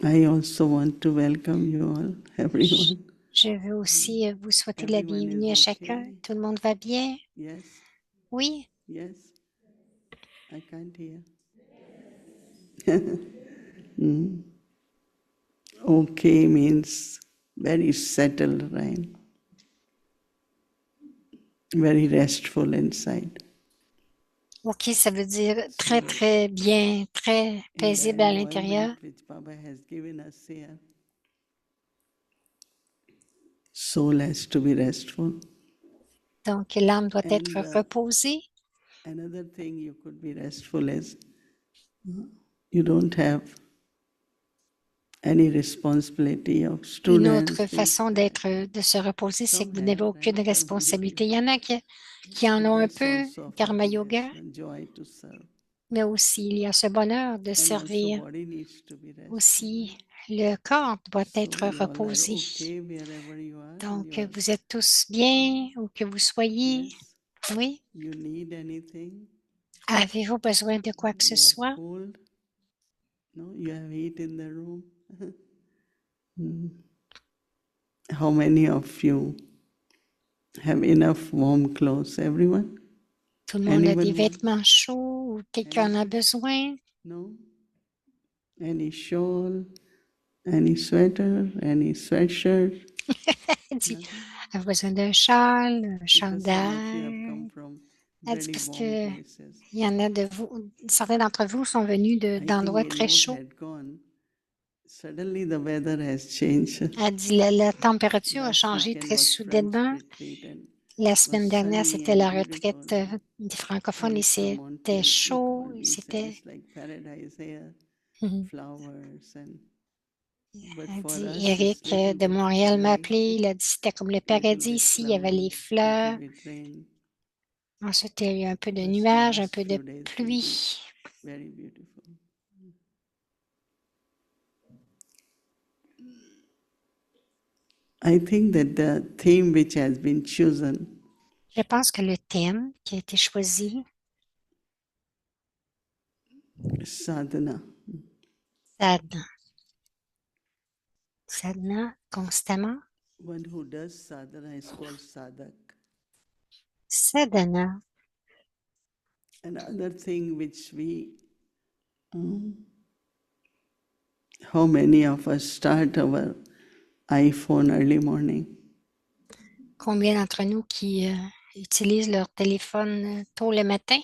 I also want to welcome you all, everyone. Je veux aussi vous souhaiter la Everyone bienvenue is à chacun. okay? Tout le monde va bien? Yes? Oui? Yes? I can't hear. Okay means very settled, right? Very restful inside. OK, ça veut dire très, très bien, très In the paisible à l'intérieur. environment which Baba has given us here, soul has to be restful. Donc, l'âme doit être And reposée. another thing you could be restful is you don't have any responsibility of Une students. autre façon de se reposer, c'est que vous n'avez aucune responsabilité. Il y en a qui en ont un peu, karma yoga, Joy to serve. mais aussi il y a ce bonheur de And also servir. body needs to be rested. Aussi, le corps doit être So you all are reposé. okay wherever you are. Donc, You are- vous êtes tous bien, où que vous soyez. yes. Oui. You need anything? Avez-vous besoin de quoi que ce You are soit? cold? No, you have heat in the room. How many of you have enough warm clothes? Everyone? Tout le monde a des Anyone want? vêtements chauds ou quelqu'un en a besoin? No? Any shawl? Any sweater? Any sweatshirt? Elle dit, avez besoin d'un châle, un Because some of you have chandail? come from Elle dit very parce warm que places. il y en a de vous, certains d'entre vous sont venus I think d'endroits a très note chauds. had gone. Suddenly the weather has changed. Elle dit la température a Last changé weekend très was French soudainement. retreat and La was semaine dernière, sunny c'était and la beautiful. retraite des francophones et Parikraman c'était till chaud. we said C'était. it's like paradise here, Mhm. flowers and but Elle for dit, us Eric it's little de bit Montréal m'a dry, appelé. Il a dit c'était comme le little paradis bit ici. Il y avait les cloudy, fleurs. little bit rain. Ensuite, il y a eu un peu de But nuages, un last peu de few days will be pluie. very beautiful. I think that the theme which has been chosen Je pense que le thème qui a été choisi, sadhana. sadhana. Sadhana, constamment. One who does sadhana is called sadhak. Sadhana. Another thing which how many of us start our iPhone early morning? Combien d'entre nous qui utilisent leur téléphone tôt le matin?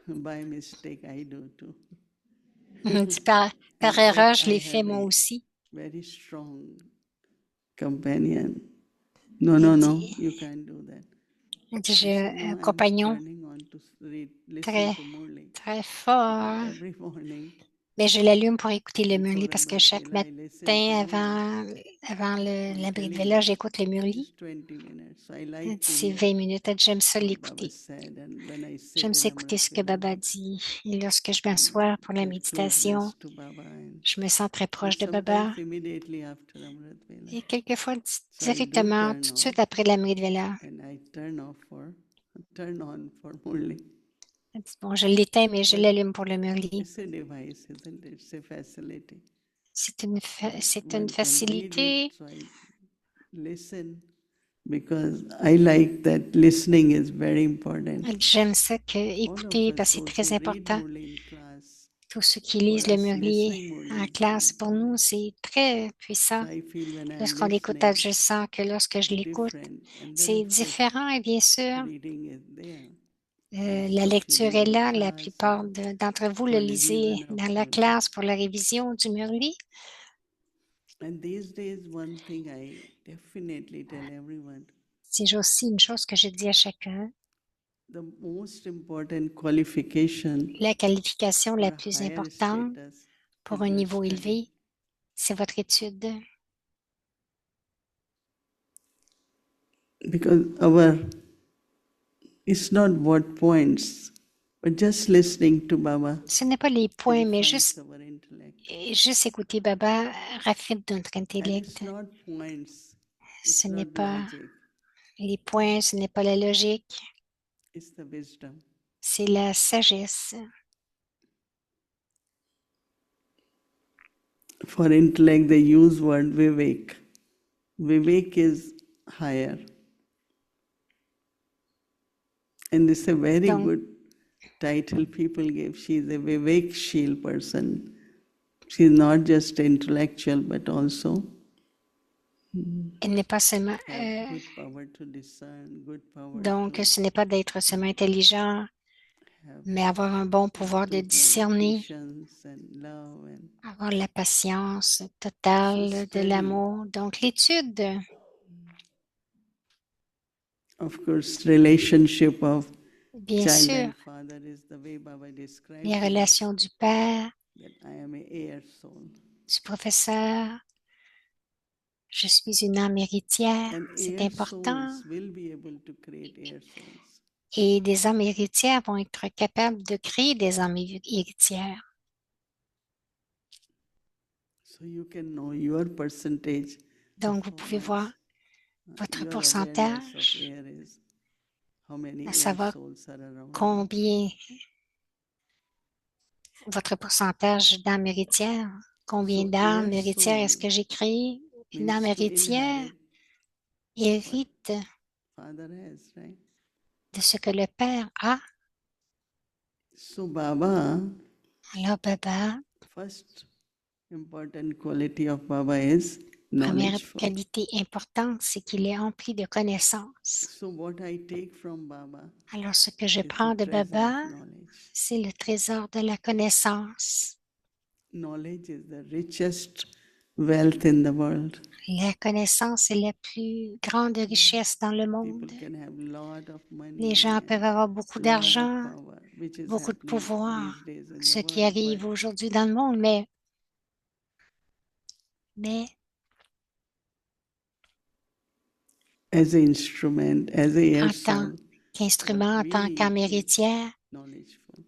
By mistake, I do too. Par And erreur, yet je I l'ai fait have moi a aussi. very strong companion. No, Elle no, no, dit, you can't do that. elle dit, I j'ai said, no, un I'm compagnon turning on to listen très, to Murli. très Because fort. every morning, Mais je l'allume pour écouter le before Murli parce que Amrit chaque Vela, I listen to matin, Murli. avant I'm l'abri de telling Vela, you, j'écoute le Murli. just 20 minutes. So I Elle like dit, to c'est hear 20 minutes. Elle dit, j'aime ça what Baba l'écouter. said. And when I J'aime sit in ça écouter Amrit ce que Vela, Baba dit. Et lorsque je m'assois pour la get méditation, closeness to Baba. je me sens très And proche de Baba. sometimes immediately after Amrit Vela. Et quelquefois, So I do directement, turn tout de on suite après l'abri de Vela. and I turn on for Murli. Elle dit, bon, je l'éteins, mais je But l'allume pour le Murli. it's a device, isn't it? It's a facility. C'est une One can read facilité. it, so I listen because I like that listening is very important. J'aime ça que All of écouter us, parce que c'est those très who read important. Murli in class, Tous ceux qui for lisent le us Murli listening Murli en is very classe, pour nous, important. c'est très So puissant. I feel when I'm Lorsqu'on l'écoute, listening, je sens que lorsque je l'écoute, different. And then c'est of course, différent et bien sûr, reading is there. la Most of you lecture read est in là. La class plupart d'entre vous le for lisez revision of dans la Murli. classe pour la révision du Murli. And these days, one thing I definitely tell everyone, C'est aussi une chose que je dis à chacun. the most important qualification La qualification for la a plus higher importante status pour is un your niveau study. élevé, c'est votre étude. Because it's not what points, but just listening to Baba Ce n'est pas les points, mais refines our intellect. juste écouter Baba raffine notre And intellect. it's not points, Ce it's n'est not pas logic, les points, ce n'est pas la logique, it's the wisdom. c'est la sagesse. For intellect, they use word Vivek. Vivek is higher. And it's a very Donc, good title people give. She is a Viveksheel person. She is not just intellectual, but also elle n'est pas seulement. have good power to discern, good power Donc, to ce n'est pas d'être seulement intelligent, have mais avoir un bon pouvoir de total discerner, patience and love. And avoir la patience so totale, de study, l'amour. Donc, l'étude, of course, relationship of bien child sûr, and father is the way Baba described les to us, relations du père, that I am a air soul. du professeur. Je suis une âme héritière, And c'est air important. souls will be able to create air souls. Et des âmes héritières vont être capables de créer des âmes héritières. So you can know your percentage Donc, of vous how pouvez much voir votre your awareness of pourcentage, air is, how many à air savoir souls are around you. combien, votre pourcentage d'âmes héritières, combien So d'âmes air héritières est-ce soul que j'ai créé? Une âme means to héritière inherit what hérite father has, right? de ce que le père a. So Baba, Alors, Baba, first important quality of Baba is première knowledgeful. qualité importante, c'est qu'il est rempli de connaissances. So what I take from Baba Alors, ce que je is prends the de treasure Baba, of knowledge. c'est le trésor de la connaissance. Knowledge is the richest wealth in the world. La connaissance est la plus grande richesse dans le monde. People can have lot of Les money gens and peuvent avoir beaucoup lot of d'argent, power, which is beaucoup de happening pouvoir, these days in ce the qui world. But arrive aujourd'hui dans le monde, mais as an instrument, as a air en tant soul, qu'instrument, en what tant we qu'âme need is héritière, knowledgeful.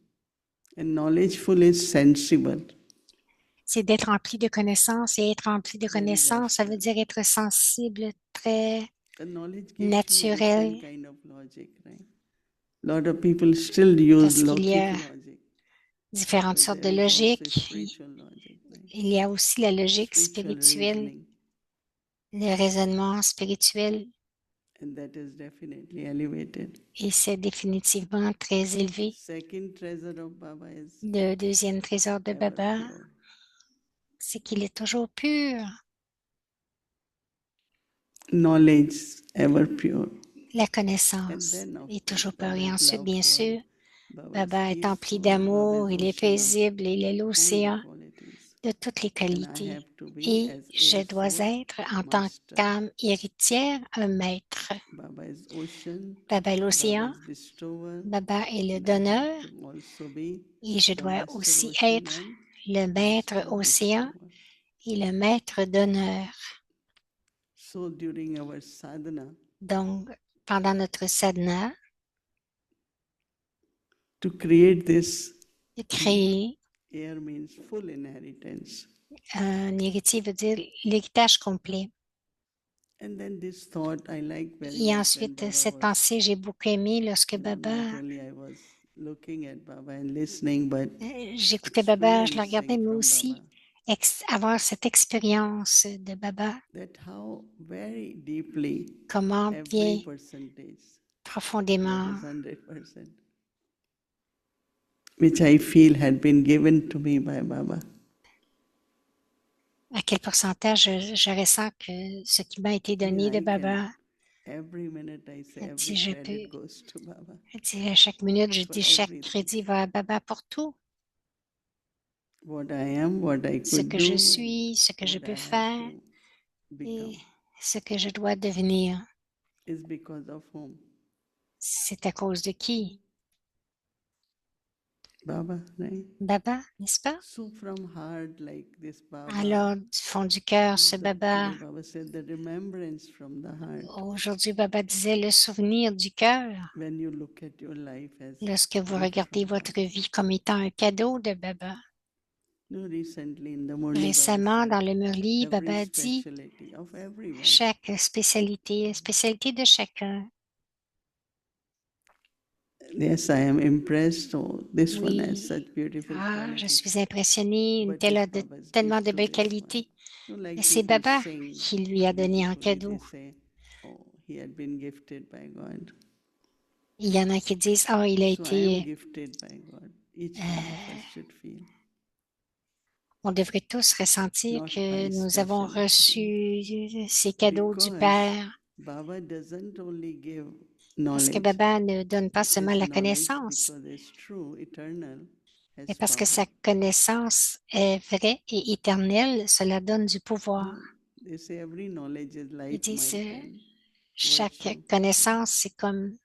And knowledgeful is sensible, c'est d'être rempli de connaissances. Et être rempli de very connaissances, ça veut rational. dire être sensible, très The knowledge gives you naturel, different kind of logic, right? Lot of people still use parce qu'il y logic a logic, différentes but sortes de there is also logique. spiritual logic, right? Il y a aussi la logique Spiritual spirituelle, reasoning. le raisonnement spirituel, and that is definitely elevated. et c'est définitivement très élevé. Second treasure of Baba is Le deuxième trésor de ever Baba, pure. c'est qu'il est toujours pur. Knowledge ever pure. La And connaissance then, of est course, toujours pure. Et Baba's ensuite, love bien for sûr, Baba is Baba est empli peaceful, d'amour, Baba is il est ocean of paisible, il est all the l'océan qualities. de toutes les And I qualités. have to be Et as je heir dois soul être, en tant master. qu'âme héritière, un maître. Baba is ocean, Baba est Baba l'océan, is bestower, Baba est le and I have donneur, to also be et je the dois master aussi ocean être and le maître master océan bestower. et le maître donneur. So during our sadhana, Donc, pendant notre sadhana, to create this de créer heir means full inheritance. un héritier veut dire l'héritage complet. And then this thought I like very Et much when ensuite, Baba cette was, pensée, j'ai beaucoup aimé lorsque not Baba, only I was looking at Baba and listening, but j'écoutais Baba, je le regardais, experiencing mais from aussi Baba avoir cette expérience de Baba, that how very deeply comment every bien percentage, that profondément, is 100%, which I feel had been given to me by Baba. à quel pourcentage je ressens que ce qui m'a été I mean, donné de I can, Baba, every minute I say, si every je credit peux, goes to Baba à chaque minute, je for dis chaque everything. crédit va à Baba pour tout. What I am, what I Ce could que je do, and suis, ce que je what I peux have faire to et become ce que je dois devenir. is because of whom? C'est à cause de qui? Baba, right? Baba, n'est-ce pas? So from heart like this Baba, Alors, du fond du cœur, ce Baba, today Baba said the remembrance from the heart. aujourd'hui, Baba disait le souvenir du cœur. When you look at your life as Lorsque vous gift regardez from votre Baba. vie comme étant un cadeau de Baba. No, recently in the Murli, Baba Récemment, dans said le Murli, every Baba a dit speciality of everyone. chaque spécialité de chacun. Yes, I am impressed. Oh, this one has Oui, such beautiful je qualities. suis impressionnée, une But telle it's a Baba's tellement gift de to belles this one. qualités. No, like Et c'est people Baba sing qui lui a donné en beautifully, cadeau. they say, oh, he had been gifted by God. Il y en a qui disent, oh, il a So I am été, gifted by God. Each one of us should feel. on devrait tous ressentir Not que by nous avons speciality. reçu ces cadeaux du Because Père. Baba doesn't only give Parce que knowledge. Baba ne donne pas seulement This la knowledge, connaissance, because it's true, eternal, mais has parce que power. sa connaissance est vraie et éternelle, cela donne du pouvoir. No, they say every knowledge is Ils light, disent, might, and chaque virtue. connaissance, c'est comme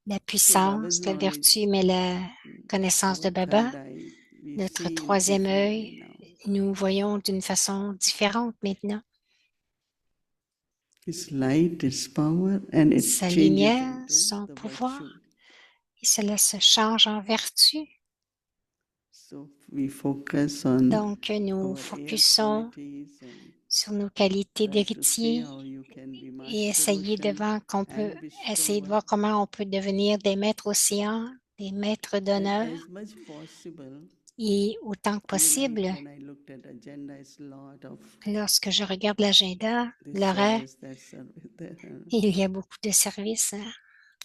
la So Baba's puissance, la knowledge, vertu, mais la connaissance de our Baba, third eye, we notre see troisième differently œil, now. nous voyons d'une façon différente maintenant. Its light, its power, and it Sa changes lumière, into son the pouvoir, virtue. et cela se change en vertu. So we focus on Donc, nous our air focusons qualities and sur nos qualités try to see d'héritier how you can be et master essayer de ocean voir qu'on peut and essayer de bestower. voir comment on peut devenir des maîtres océans, des maîtres And d'honneur as much possible, et autant que I mean, possible, when I looked at agenda, it's a lot of lorsque je regarde l'agenda, this l'horaire, service, that service, that, il y a beaucoup de services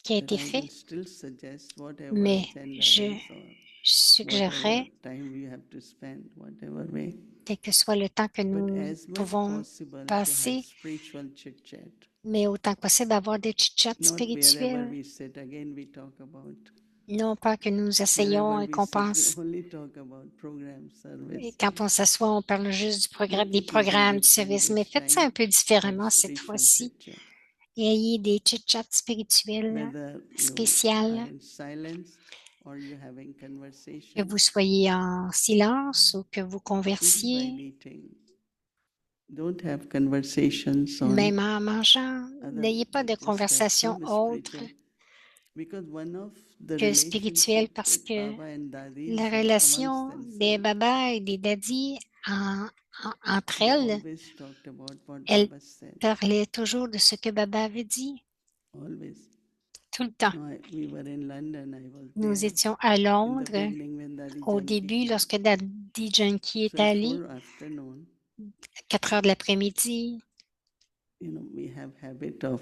qui a but été I fait, will still suggest whatever mais agenda je is or whatever suggérerais, time we have to spend, whatever way. quel que soit le temps que But nous as much pouvons possible to have passer, spiritual chit chat. mais autant que possible avoir des chit-chats Not wherever spirituels, we sit, again we talk about. non pas que nous essayons Wherever et we qu'on sit, we pense. only talk about program, Et service. quand on s'assoit, on parle juste du programme, Make des it little programmes, du different service, mais this faites ça un time. peu Have différemment cette spiritual fois-ci. chit chat. Et ayez des chit-chats spirituels Whether you are spéciales, in silence or you're having que conversation, vous soyez en silence ou que vous even while conversiez, eating. Don't have conversations on même en mangeant. other, N'ayez pas de just have conversation some autre spiritual. Because one of the que spirituelle relationship parce with que Baba and la Dadis amongst relation des themselves, babas et des daddies entre they elles, always talked about what elles Baba said. parlaient toujours de ce que Baba avait dit, Always. tout le temps. No, we were in London, I was Nous there. étions à In the Londres beginning when Dadi au Janki début, came. lorsque Daddy Junkie So est it's allé, 4 afternoon. 4 heures de l'après-midi, we have habit of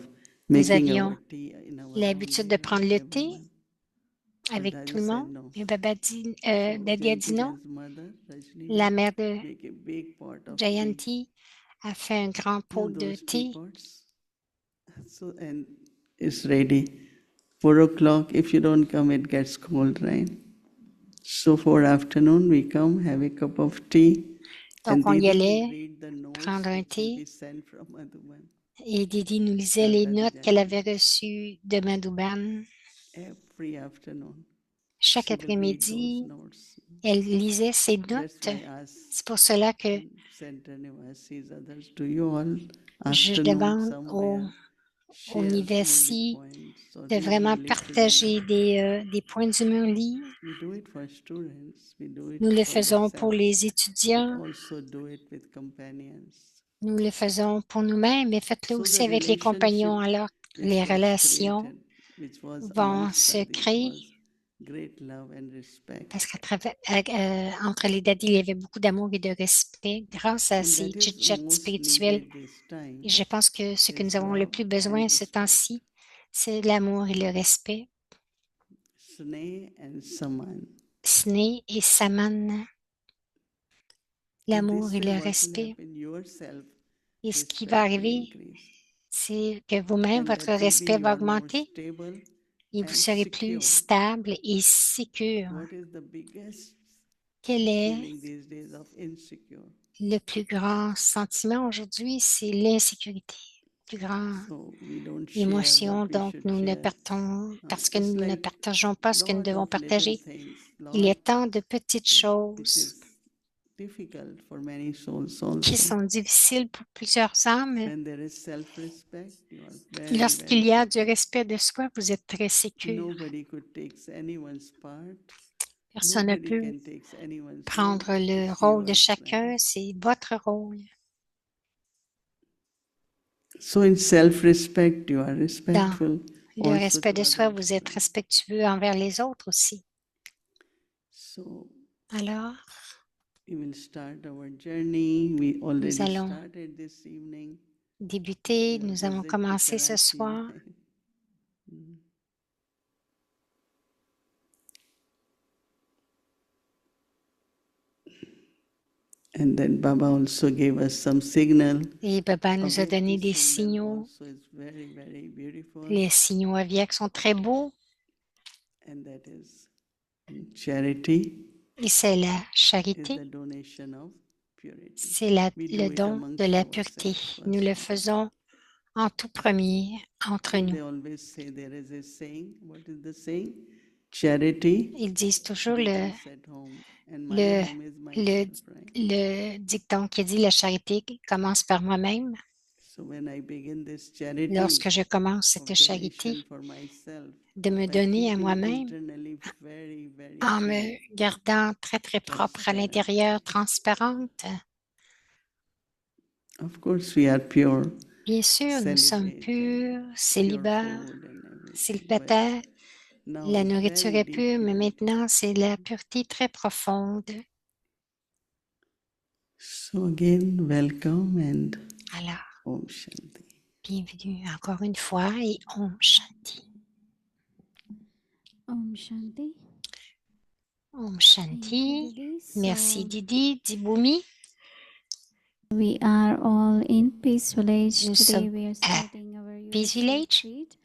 Nous making avions our tea in our own l'habitude de way prendre with le thé everyone. But avec Daddy tout le said monde. no. Et Daddy a dit non. Jayanti's mother, Rajni, La will mère de make a big pot of tea. Jayanti a fait un grand pot de Those thé. teapots. So, and it's ready. 4 o'clock, if you don't come, it gets cold, right? So for afternoon, we come, have a cup of tea, Donc, and on y Didi will allait read the notes prendre un which will thé be sent from Madhuban. et Didi nous lisait les notes qu'elle avait reçues de Madhuban. Every afternoon, Chaque she will read those après-midi, notes. elle lisait ses That's notes. why I ask C'est pour cela que Center Nivasis, others, do you all je afternoon demande aux somewhere share Nivesis Murli points or de read vraiment Murli partager together? des points du Murli. We do it for students, we do Nous it le for faisons pour ourselves, les but étudiants, also do it with companions. nous le faisons pour nous-mêmes, mais faites-le So aussi the avec les compagnons. relationship Alors, which les was relations created, which was vont amongst se Dadis, créer was great love and respect. parce entre les daddies, il y avait beaucoup d'amour et de respect grâce à And ces that is chit-chats most spirituels. needed this time, Et je pense que ce que is nous avons le love plus and besoin ce respect. temps-ci, c'est l'amour et le respect. Sneh and Saman. Sne et Saman, l'amour This et way, le what will respect. happen? Your self Et ce qui va respect will arriver, increase. c'est que vous-même, And votre that will be respect you va are more augmenter stable et vous and serez plus secure. stable et sécure. What is the biggest Quel est feeling these days of insecure? le plus grand sentiment aujourd'hui? C'est l'insécurité, plus grande So we don't share émotion. what we Donc, should nous ne share. partons parce que It's nous ne like partageons pas ce que nous lot devons of little partager. things, Il y a lot tant de petites which choses is difficult for many souls qui also. sont difficiles pour plusieurs âmes. When there is self-respect, you are very, Lorsqu'il very y a du secure. respect de soi, vous êtes très sécure. Nobody could take anyone's part. Personne ne Nobody peut can take anyone's role. prendre le It's rôle de yours, chacun, right? c'est votre rôle. So in self-respect, you are Dans respectful le also respect to de soi, others, vous êtes right? respectueux envers les autres aussi. So Alors, we will start our journey. We nous already allons started this evening. débuter. Your Nous avons visit to commencé ce Karachi. soir. And then Baba also gave us some signal. Et Baba nous a donné des Objective signal signaux. also is very, very beautiful. Les signaux aviaques sont très beaux. And that is charity Et c'est la is charité. the donation of purity. C'est We le do it don de amongst la pureté. ourselves Nous le first. faisons en tout premier entre They nous. always say there is a saying. What is the saying? Charity Ils disent toujours begins at home. And my home is myself, right? le dicton qui dit la charité commence par moi-même. So when I begin this charity Lorsque je commence of cette charité donation for myself, de me by donner à keeping moi-même internally very, very en clean, me gardant très très propre à l'intérieur, transparente, of course we are pure, bien sûr, nous sommes celibate, purs, and pure célibataires, food and everything. But célibataires. now La it's nourriture very est deep pure, mais purity. maintenant, c'est la pureté très profonde. So again, welcome and Alors, Om Shanti. bienvenue encore une fois et Om Shanti. Om Shanti. Om Thank Shanti. you, Didi. Merci So Didi, Diboumi. we are all in Peace Village. Nous Today sommes we are à starting our Peace US Village. retreat,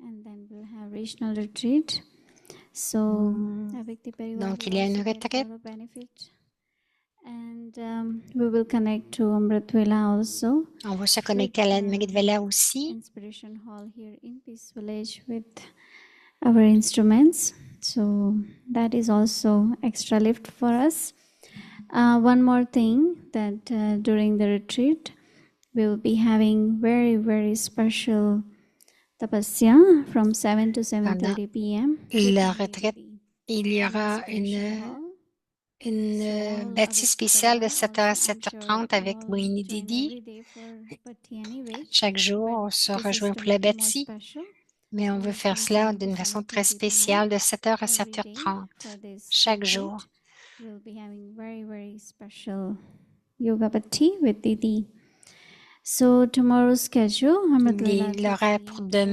and then we'll have regional retreat. So avec des Parivar Donc, will il y a also une get a retraite. lot of benefit. And we will connect to Amritvela also. On va se connecter à la Meridvela aussi. Inspiration Hall here in Peace Village with our instruments. So that is also extra lift for us. One more thing that during the retreat, we will be having very, very special tapasya from 7 to 7:30 p.m. La retraite, il y aura une bâtie spéciale de 7h à 7h30 avec Brini Didi. Chaque jour, on se rejoint pour la bâtie, mais on veut faire cela d'une façon très spéciale de 7h à 7h30 chaque jour. We'll be having very, very special yoga bhatti with Didi. So tomorrow's schedule, Amrit Lila L'horaire pour demain.